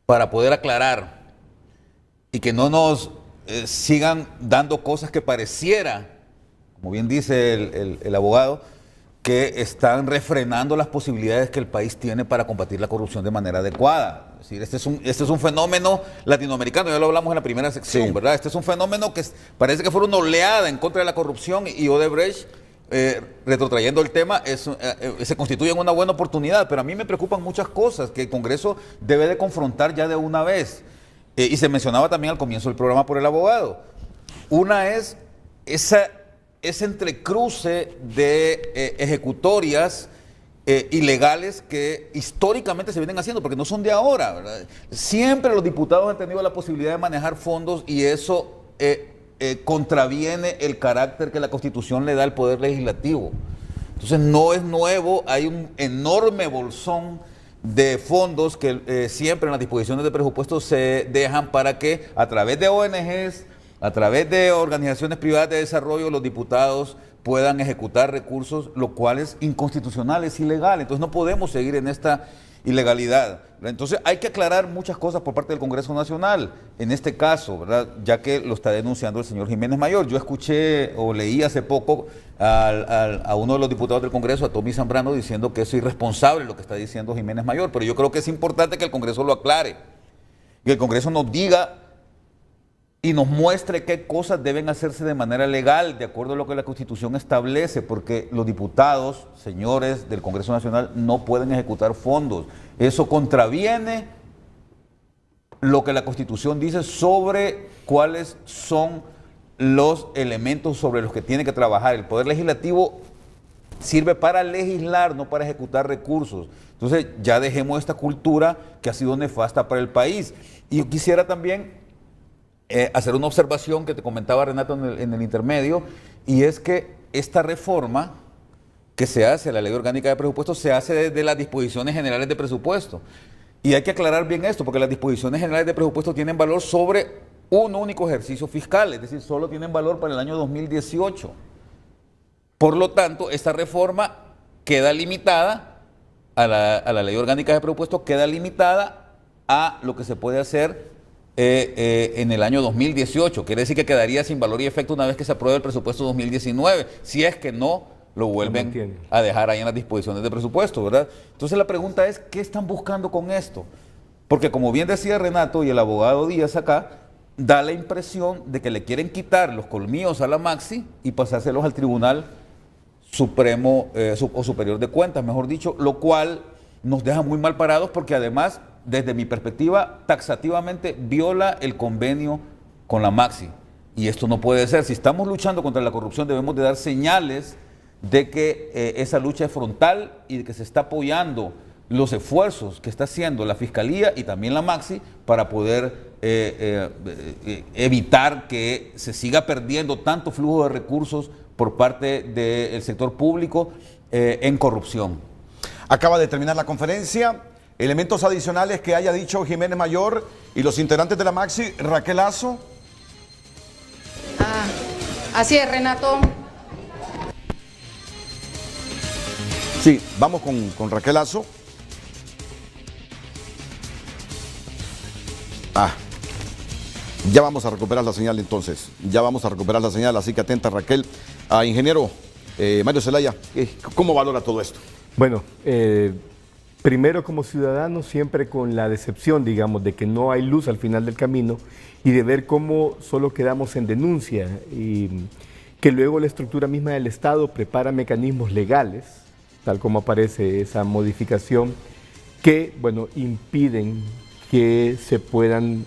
para poder aclarar y que no nos sigan dando cosas que pareciera, como bien dice el abogado, que están refrenando las posibilidades que el país tiene para combatir la corrupción de manera adecuada. Es decir, este es un fenómeno latinoamericano, ya lo hablamos en la primera sección, sí, ¿verdad? Este es un fenómeno que parece que fue una oleada en contra de la corrupción y Odebrecht, retrotrayendo el tema, se constituye en una buena oportunidad, pero a mí me preocupan muchas cosas que el Congreso debe de confrontar ya de una vez. Y se mencionaba también al comienzo del programa por el abogado. Una es ese entrecruce de ejecutorias ilegales que históricamente se vienen haciendo, porque no son de ahora, ¿verdad? Siempre los diputados han tenido la posibilidad de manejar fondos y eso contraviene el carácter que la Constitución le da al Poder Legislativo. Entonces no es nuevo, hay un enorme bolsón de fondos que siempre en las disposiciones de presupuesto se dejan para que a través de ONGs, a través de organizaciones privadas de desarrollo, los diputados puedan ejecutar recursos, lo cual es inconstitucional, es ilegal. Entonces no podemos seguir en esta ilegalidad. Entonces hay que aclarar muchas cosas por parte del Congreso Nacional, en este caso, ¿verdad? Ya que lo está denunciando el señor Jiménez Mayor. Yo escuché o leí hace poco a uno de los diputados del Congreso, a Tommy Zambrano, diciendo que es irresponsable lo que está diciendo Jiménez Mayor, pero yo creo que es importante que el Congreso lo aclare, que el Congreso nos diga y nos muestre qué cosas deben hacerse de manera legal, de acuerdo a lo que la Constitución establece, porque los diputados, señores del Congreso Nacional, no pueden ejecutar fondos. Eso contraviene lo que la Constitución dice sobre cuáles son los elementos sobre los que tiene que trabajar. El Poder Legislativo sirve para legislar, no para ejecutar recursos. Entonces ya dejemos esta cultura que ha sido nefasta para el país. Y yo quisiera también hacer una observación que te comentaba Renato en el intermedio, y es que esta reforma que se hace, la ley orgánica de presupuesto, se hace desde las disposiciones generales de presupuesto. Y hay que aclarar bien esto, porque las disposiciones generales de presupuesto tienen valor sobre un único ejercicio fiscal, es decir, solo tienen valor para el año 2018. Por lo tanto, esta reforma queda limitada a la ley orgánica de presupuesto, queda limitada a lo que se puede hacer en el año 2018. Quiere decir que quedaría sin valor y efecto una vez que se apruebe el presupuesto 2019, si es que no lo vuelven a dejar ahí en las disposiciones de presupuesto, ¿verdad? Entonces la pregunta es, ¿qué están buscando con esto? Porque como bien decía Renato y el abogado Díaz acá, da la impresión de que le quieren quitar los colmillos a la Maxi y pasárselos al Tribunal Supremo o Superior de Cuentas, mejor dicho, lo cual nos deja muy mal parados porque además, desde mi perspectiva, taxativamente viola el convenio con la Maxi. Y esto no puede ser. Si estamos luchando contra la corrupción, debemos de dar señales de que esa lucha es frontal y de que se está apoyando los esfuerzos que está haciendo la Fiscalía y también la Maxi para poder evitar que se siga perdiendo tanto flujo de recursos por parte del sector público en corrupción. Acaba de terminar la conferencia. Elementos adicionales que haya dicho Jiménez Mayor y los integrantes de la Maxi. Raquel Lazo. Así es, Renato. Sí, vamos con Raquel Lazo. Ya vamos a recuperar la señal entonces. Ya vamos a recuperar la señal, así que atenta Raquel. Ingeniero Mario Zelaya, ¿cómo valora todo esto? Bueno, primero como ciudadano siempre con la decepción, digamos, de que no hay luz al final del camino y de ver cómo solo quedamos en denuncia y que luego la estructura misma del Estado prepara mecanismos legales, tal como aparece esa modificación, que, bueno, impiden que se puedan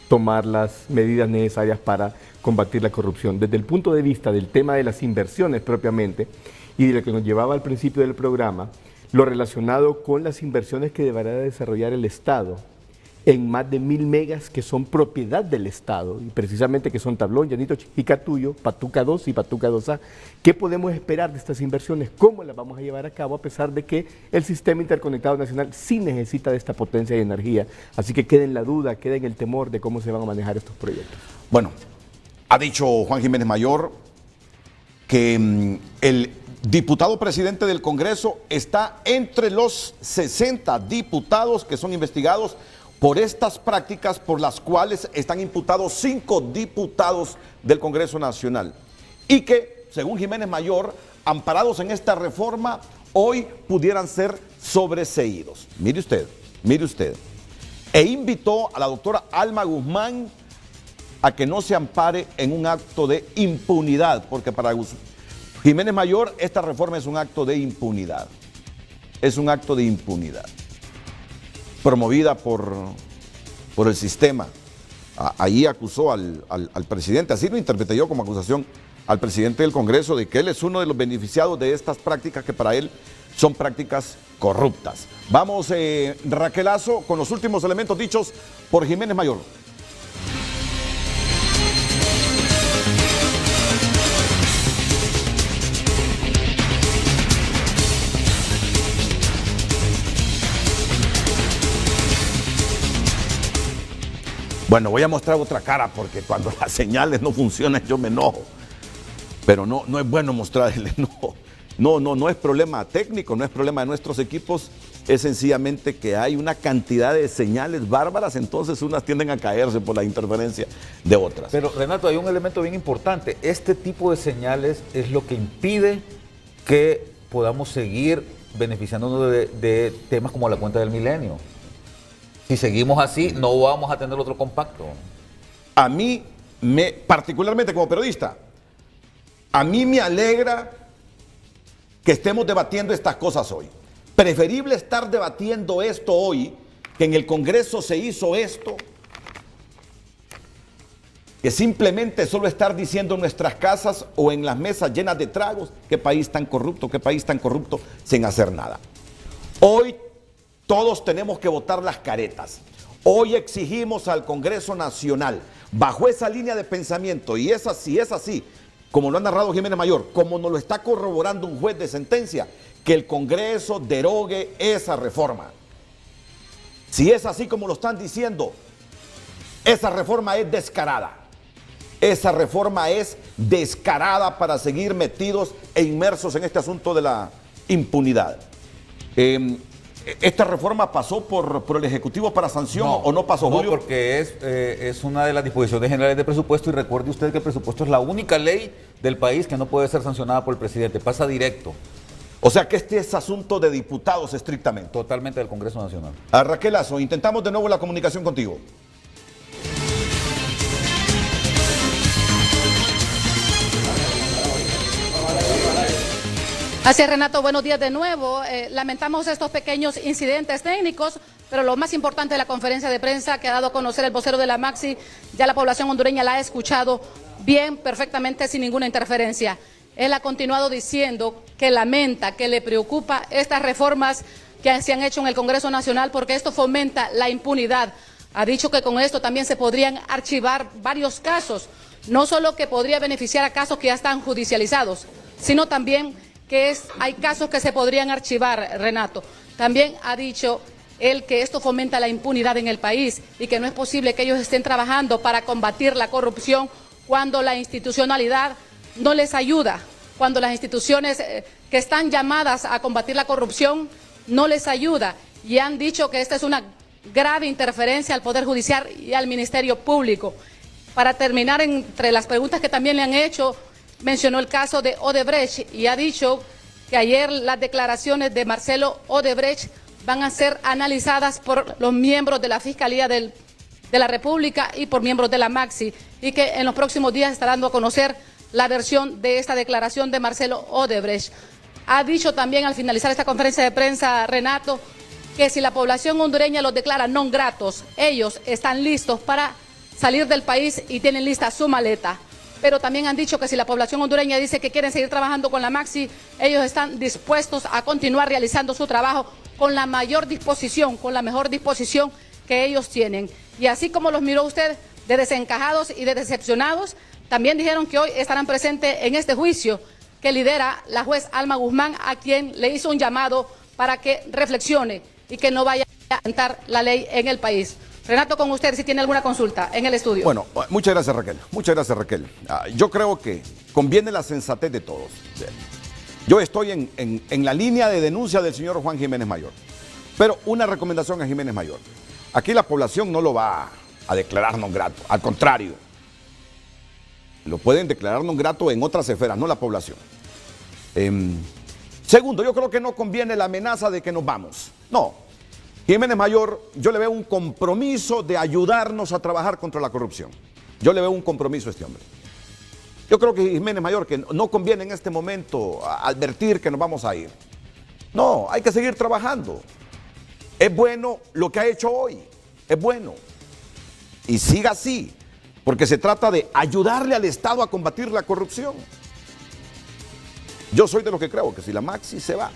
tomar las medidas necesarias para combatir la corrupción. Desde el punto de vista del tema de las inversiones propiamente y de lo que nos llevaba al principio del programa, lo relacionado con las inversiones que deberá desarrollar el Estado en más de 1000 megas que son propiedad del Estado y precisamente que son Tablón, Llanito Chicatuyo, Patuca 2 y Patuca 2A. ¿Qué podemos esperar de estas inversiones? ¿Cómo las vamos a llevar a cabo a pesar de que el sistema interconectado nacional sí necesita de esta potencia y energía? Así que queda en la duda, queda en el temor de cómo se van a manejar estos proyectos. Bueno, ha dicho Juan Jiménez Mayor que el diputado presidente del Congreso está entre los 60 diputados que son investigados por estas prácticas por las cuales están imputados 5 diputados del Congreso Nacional y que, según Jiménez Mayor, amparados en esta reforma, hoy pudieran ser sobreseídos. Mire usted. E invitó a la doctora Alma Guzmán a que no se ampare en un acto de impunidad, porque para Jiménez Mayor esta reforma es un acto de impunidad. Es un acto de impunidad promovida por el sistema. Ahí acusó al presidente, así lo interpreté yo como acusación al presidente del Congreso, de que él es uno de los beneficiados de estas prácticas que para él son prácticas corruptas. Vamos, Raquel Lazo, con los últimos elementos dichos por Jiménez Mayor. Bueno, voy a mostrar otra cara porque cuando las señales no funcionan yo me enojo. Pero no es bueno mostrar el enojo. No es problema técnico, no es problema de nuestros equipos. Es sencillamente que hay una cantidad de señales bárbaras, entonces unas tienden a caerse por la interferencia de otras. Pero Renato, hay un elemento bien importante. Este tipo de señales es lo que impide que podamos seguir beneficiándonos de temas como la cuenta del milenio. Si seguimos así, no vamos a tener otro compacto. A mí, particularmente como periodista, a mí me alegra que estemos debatiendo estas cosas hoy. Preferible estar debatiendo esto hoy, que en el Congreso se hizo esto, que simplemente solo estar diciendo en nuestras casas o en las mesas llenas de tragos, qué país tan corrupto, sin hacer nada. Hoy todos tenemos que botar las caretas. Hoy exigimos al Congreso Nacional, bajo esa línea de pensamiento, y es así, como lo ha narrado Jiménez Mayor, como nos lo está corroborando un juez de sentencia, que el Congreso derogue esa reforma. Si es así como lo están diciendo, esa reforma es descarada. Esa reforma es descarada para seguir metidos e inmersos en este asunto de la impunidad. ¿Esta reforma pasó por el Ejecutivo para sanción o no pasó, Julio? No, porque es una de las disposiciones generales de presupuesto, y recuerde usted que el presupuesto es la única ley del país que no puede ser sancionada por el presidente, pasa directo. O sea que este es asunto de diputados estrictamente. Totalmente del Congreso Nacional. A Raquel Lazo, intentamos de nuevo la comunicación contigo. Así es, Renato, buenos días de nuevo. Lamentamos estos pequeños incidentes técnicos, pero lo más importante de la conferencia de prensa que ha dado a conocer el vocero de la Maxi, ya la población hondureña la ha escuchado bien, perfectamente, sin ninguna interferencia. Él ha continuado diciendo que lamenta, que le preocupa estas reformas que se han hecho en el Congreso Nacional porque esto fomenta la impunidad. Ha dicho que con esto también se podrían archivar varios casos, no solo que podría beneficiar a casos que ya están judicializados, sino también que hay casos que se podrían archivar, Renato. También ha dicho él que esto fomenta la impunidad en el país y que no es posible que ellos estén trabajando para combatir la corrupción cuando la institucionalidad no les ayuda, cuando las instituciones que están llamadas a combatir la corrupción no les ayuda. Y han dicho que esta es una grave interferencia al Poder Judicial y al Ministerio Público. Para terminar, entre las preguntas que también le han hecho, mencionó el caso de Odebrecht y ha dicho que ayer las declaraciones de Marcelo Odebrecht van a ser analizadas por los miembros de la Fiscalía de la República y por miembros de la Maxi, y que en los próximos días estará dando a conocer la versión de esta declaración de Marcelo Odebrecht. Ha dicho también al finalizar esta conferencia de prensa, Renato, que si la población hondureña los declara non gratos, ellos están listos para salir del país y tienen lista su maleta. Pero también han dicho que si la población hondureña dice que quieren seguir trabajando con la Maxi, ellos están dispuestos a continuar realizando su trabajo con la mayor disposición, con la mejor disposición que ellos tienen. Y así como los miró usted de desencajados y de decepcionados, también dijeron que hoy estarán presentes en este juicio que lidera la juez Alma Guzmán, a quien le hizo un llamado para que reflexione y que no vaya a alentar la ley en el país. Renato, con usted, si tiene alguna consulta en el estudio. Bueno, muchas gracias, Raquel. Muchas gracias, Raquel. Yo creo que conviene la sensatez de todos. Yo estoy en la línea de denuncia del señor Juan Jiménez Mayor. Pero una recomendación a Jiménez Mayor. Aquí la población no lo va a declarar non grato. Al contrario. Lo pueden declarar non grato en otras esferas, no la población. Segundo, yo creo que no conviene la amenaza de que nos vamos. No. Jiménez Mayor, yo le veo un compromiso de ayudarnos a trabajar contra la corrupción. Yo le veo un compromiso a este hombre. Yo creo que Jiménez Mayor, que no conviene en este momento advertir que nos vamos a ir. No, hay que seguir trabajando. Es bueno lo que ha hecho hoy, es bueno. Y siga así, porque se trata de ayudarle al Estado a combatir la corrupción. Yo soy de los que creo que si la Maxi se va,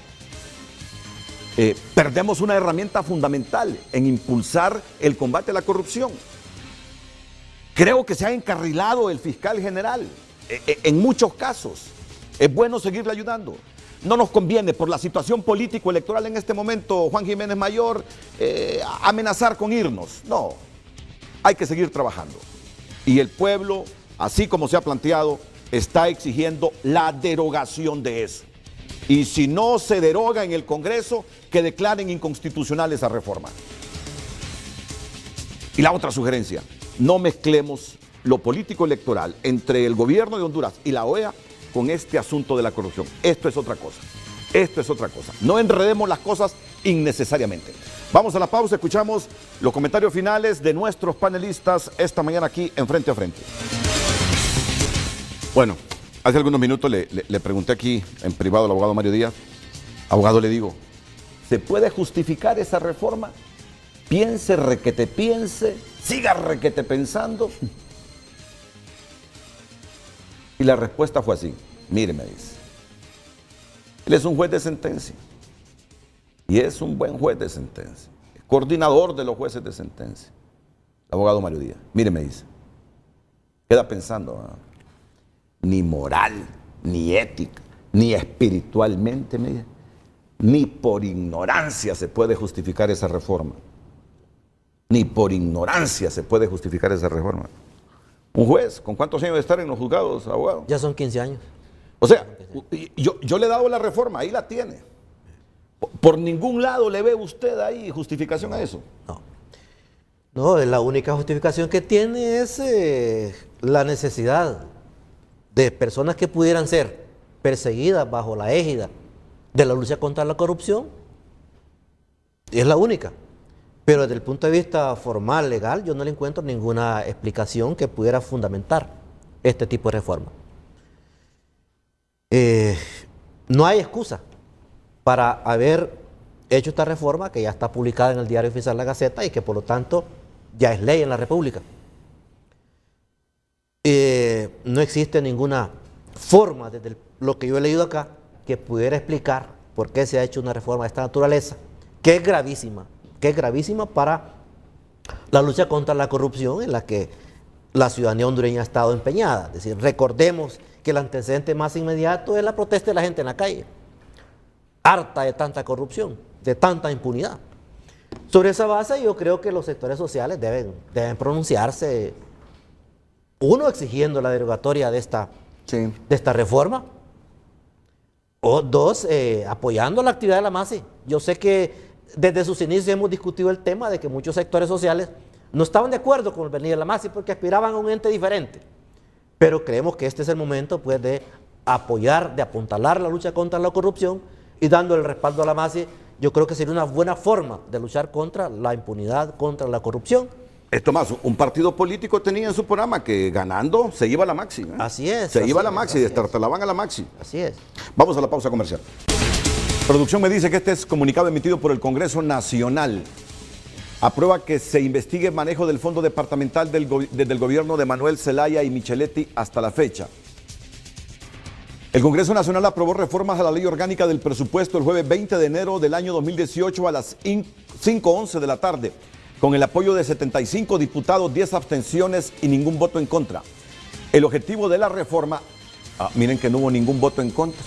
perdemos una herramienta fundamental en impulsar el combate a la corrupción. Creo que se ha encarrilado el fiscal general en muchos casos. Es bueno seguirle ayudando. No nos conviene, por la situación político-electoral en este momento, Juan Jiménez Mayor, amenazar con irnos. No, hay que seguir trabajando. Y el pueblo, así como se ha planteado, está exigiendo la derogación de eso. Y si no se deroga en el Congreso, que declaren inconstitucional esa reforma. Y la otra sugerencia, no mezclemos lo político electoral entre el gobierno de Honduras y la OEA con este asunto de la corrupción. Esto es otra cosa. Esto es otra cosa. No enredemos las cosas innecesariamente. Vamos a la pausa, escuchamos los comentarios finales de nuestros panelistas esta mañana aquí en Frente a Frente. Bueno, hace algunos minutos le pregunté aquí en privado al abogado Mario Díaz. Abogado, le digo, ¿se puede justificar esa reforma? Piense, requete piense, siga requete pensando. Y la respuesta fue así. Mire, me dice, él es un juez de sentencia. Y es un buen juez de sentencia. Coordinador de los jueces de sentencia. El abogado Mario Díaz. Mire, me dice, queda pensando. ni moral, ni ética, ni espiritualmente, ni por ignorancia se puede justificar esa reforma. Ni por ignorancia se puede justificar esa reforma. Un juez, ¿con cuántos años de estar en los juzgados, abogado? Ya son 15 años. O sea, yo le he dado la reforma, ahí la tiene. Por ningún lado le ve usted ahí justificación a eso. No, la única justificación que tiene es la necesidad de personas que pudieran ser perseguidas bajo la égida de la lucha contra la corrupción. Es la única. Pero desde el punto de vista formal, legal, yo no le encuentro ninguna explicación que pudiera fundamentar este tipo de reforma. No hay excusa para haber hecho esta reforma que ya está publicada en el Diario Oficial de la Gaceta y que por lo tanto ya es ley en la República. No existe ninguna forma, desde lo que yo he leído acá, que pudiera explicar por qué se ha hecho una reforma de esta naturaleza, que es gravísima para la lucha contra la corrupción en la que la ciudadanía hondureña ha estado empeñada. Es decir, recordemos que el antecedente más inmediato es la protesta de la gente en la calle, harta de tanta corrupción, de tanta impunidad. Sobre esa base yo creo que los sectores sociales deben pronunciarse, uno exigiendo la derogatoria de esta reforma, o dos, apoyando la actividad de la MASI. Yo sé que desde sus inicios hemos discutido el tema de que muchos sectores sociales no estaban de acuerdo con el venir de la MASI porque aspiraban a un ente diferente, pero creemos que este es el momento pues, de apoyar, de apuntalar la lucha contra la corrupción y dando el respaldo a la MASI. Yo creo que sería una buena forma de luchar contra la impunidad, contra la corrupción. Tomás, un partido político tenía en su programa que ganando se iba a la MAXI. Así es. Se iba a la MAXI, destartalaban a la MAXI. Así es. Vamos a la pausa comercial. Producción me dice que este es comunicado emitido por el Congreso Nacional. Aprueba que se investigue el manejo del fondo departamental desde el gobierno de Manuel Zelaya y Micheletti hasta la fecha. El Congreso Nacional aprobó reformas a la ley orgánica del presupuesto el jueves 20 de enero del año 2018 a las 5:11 de la tarde, con el apoyo de 75 diputados, 10 abstenciones y ningún voto en contra. El objetivo de la reforma, miren que no hubo ningún voto en contra.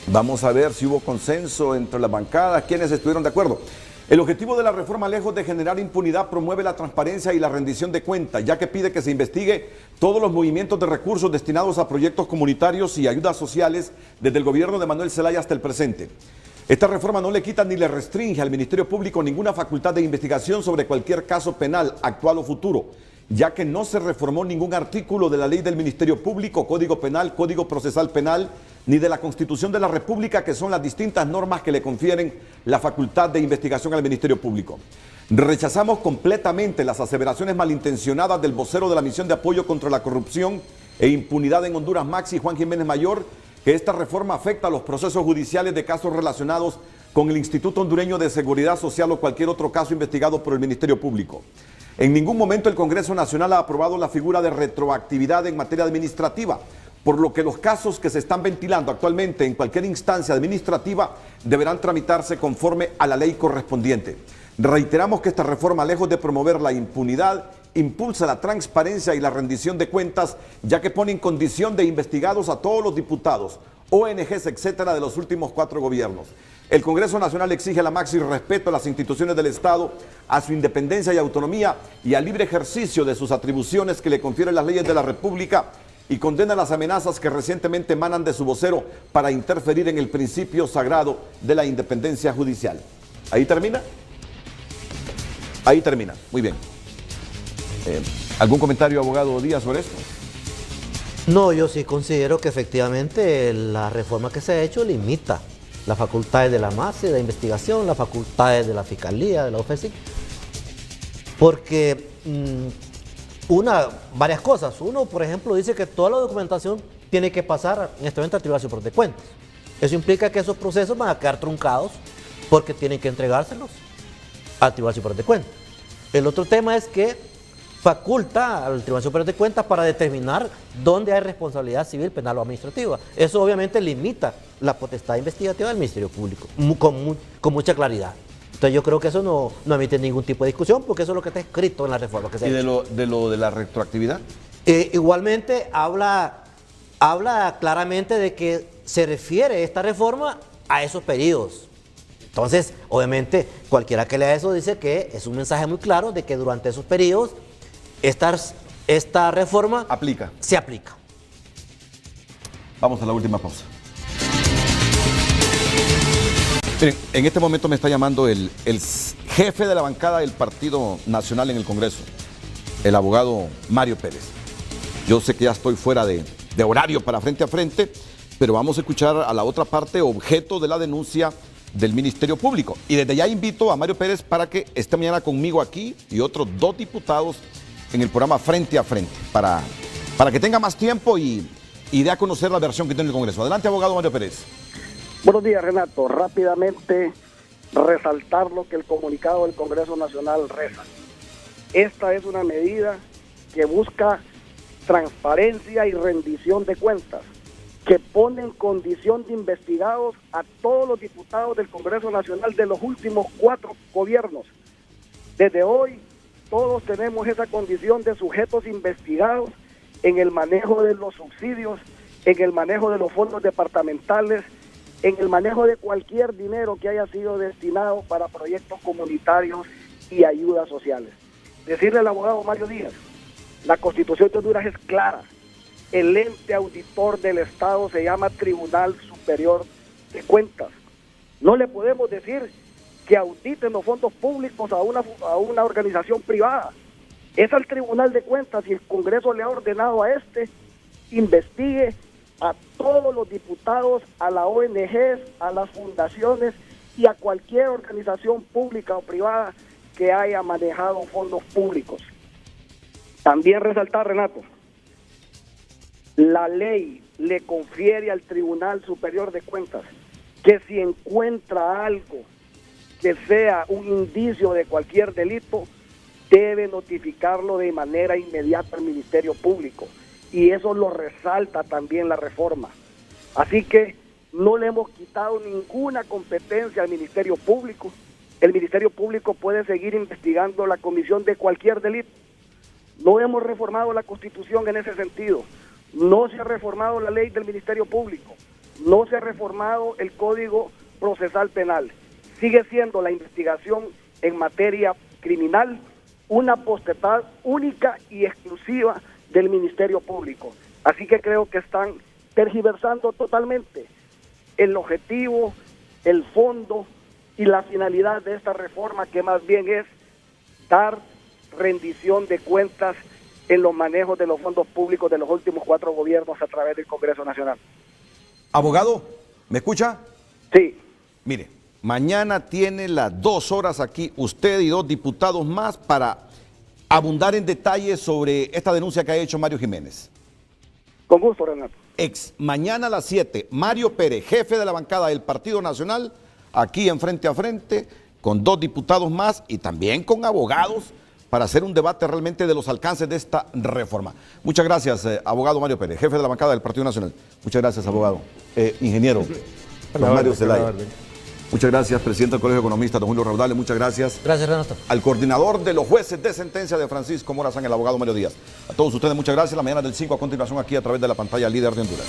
Vamos a ver si hubo consenso entre las bancadas, quienes estuvieron de acuerdo. El objetivo de la reforma, lejos de generar impunidad, promueve la transparencia y la rendición de cuentas, ya que pide que se investigue todos los movimientos de recursos destinados a proyectos comunitarios y ayudas sociales desde el gobierno de Manuel Zelaya hasta el presente. Esta reforma no le quita ni le restringe al Ministerio Público ninguna facultad de investigación sobre cualquier caso penal, actual o futuro, ya que no se reformó ningún artículo de la ley del Ministerio Público, Código Penal, Código Procesal Penal, ni de la Constitución de la República, que son las distintas normas que le confieren la facultad de investigación al Ministerio Público. Rechazamos completamente las aseveraciones malintencionadas del vocero de la Misión de Apoyo contra la Corrupción e Impunidad en Honduras, Maxi Juan Jiménez Mayor, que esta reforma afecta a los procesos judiciales de casos relacionados con el Instituto Hondureño de Seguridad Social o cualquier otro caso investigado por el Ministerio Público. En ningún momento el Congreso Nacional ha aprobado la figura de retroactividad en materia administrativa, por lo que los casos que se están ventilando actualmente en cualquier instancia administrativa deberán tramitarse conforme a la ley correspondiente. Reiteramos que esta reforma, lejos de promover la impunidad, impulsa la transparencia y la rendición de cuentas, ya que pone en condición de investigados a todos los diputados, ONGs, etcétera, de los últimos 4 gobiernos. El Congreso Nacional exige a la MAXI respeto a las instituciones del Estado, a su independencia y autonomía y al libre ejercicio de sus atribuciones que le confieren las leyes de la República, y condena las amenazas que recientemente emanan de su vocero para interferir en el principio sagrado de la independencia judicial. ¿Ahí termina? Ahí termina. Muy bien. ¿Algún comentario, abogado Díaz, sobre esto? No, yo sí considero que efectivamente la reforma que se ha hecho limita las facultades de la MASI de investigación, las facultades de la Fiscalía, de la OFECIC, porque varias cosas. Uno, por ejemplo, dice que toda la documentación tiene que pasar en este momento al Tribunal Superior de Cuentas. Eso implica que esos procesos van a quedar truncados porque tienen que entregárselos al Tribunal Superior de Cuentas. El otro tema es que faculta al Tribunal Superior de Cuentas para determinar dónde hay responsabilidad civil, penal o administrativa. Eso obviamente limita la potestad investigativa del Ministerio Público con mucha claridad. Entonces yo creo que eso no emite ningún tipo de discusión porque eso es lo que está escrito en la reforma que se ha hecho. ¿Y de lo de la retroactividad? Igualmente habla claramente de que se refiere esta reforma a esos periodos. Entonces, obviamente, cualquiera que lea eso dice que es un mensaje muy claro de que durante esos periodos esta reforma se aplica. Vamos a la última pausa. Miren, en este momento me está llamando el jefe de la bancada del Partido Nacional en el Congreso, el abogado Mario Pérez. Yo sé que ya estoy fuera de horario para Frente a Frente, pero vamos a escuchar a la otra parte, objeto de la denuncia del Ministerio Público. Y desde ya invito a Mario Pérez para que esté mañana conmigo aquí y otros 2 diputados en el programa Frente a Frente, para que tenga más tiempo y dé a conocer la versión que tiene el Congreso. Adelante, abogado Mario Pérez. Buenos días, Renato. Rápidamente resaltar lo que el comunicado del Congreso Nacional reza. Esta es una medida que busca transparencia y rendición de cuentas, que pone en condición de investigados a todos los diputados del Congreso Nacional de los últimos 4 gobiernos. Desde hoy, todos tenemos esa condición de sujetos investigados en el manejo de los subsidios, en el manejo de los fondos departamentales, en el manejo de cualquier dinero que haya sido destinado para proyectos comunitarios y ayudas sociales. Decirle al abogado Mario Díaz, la Constitución de Honduras es clara. El ente auditor del Estado se llama Tribunal Superior de Cuentas. No le podemos decir que auditen los fondos públicos a una organización privada. Es al Tribunal de Cuentas y el Congreso le ha ordenado a investigue a todos los diputados, a las ONGs, a las fundaciones y a cualquier organización pública o privada que haya manejado fondos públicos. También resaltar, Renato, la ley le confiere al Tribunal Superior de Cuentas que si encuentra algo que sea un indicio de cualquier delito, debe notificarlo de manera inmediata al Ministerio Público. Y eso lo resalta también la reforma. Así que no le hemos quitado ninguna competencia al Ministerio Público. El Ministerio Público puede seguir investigando la comisión de cualquier delito. No hemos reformado la Constitución en ese sentido. No se ha reformado la ley del Ministerio Público. No se ha reformado el Código Procesal Penal. Sigue siendo la investigación en materia criminal una potestad única y exclusiva del Ministerio Público. Así que creo que están tergiversando totalmente el objetivo, el fondo y la finalidad de esta reforma, que más bien es dar rendición de cuentas en los manejos de los fondos públicos de los últimos 4 gobiernos a través del Congreso Nacional. Abogado, ¿me escucha? Sí. Mire, mañana tiene las 2 horas aquí, usted y 2 diputados más, para abundar en detalles sobre esta denuncia que ha hecho Mario Jiménez. Con gusto, Renato. Mañana a las 7, Mario Pérez, jefe de la bancada del Partido Nacional, aquí en Frente a Frente, con 2 diputados más y también con abogados, para hacer un debate realmente de los alcances de esta reforma. Muchas gracias, abogado Mario Pérez, jefe de la bancada del Partido Nacional. Muchas gracias, abogado. Ingeniero, don Mario Zelaya. Muchas gracias, presidente del Colegio de Economistas, don Julio Raudales. Muchas gracias. Gracias, Renato. Al coordinador de los jueces de sentencia de Francisco Morazán, el abogado Mario Díaz. A todos ustedes, muchas gracias. La mañana del 5 a continuación aquí a través de la pantalla Líder de Honduras.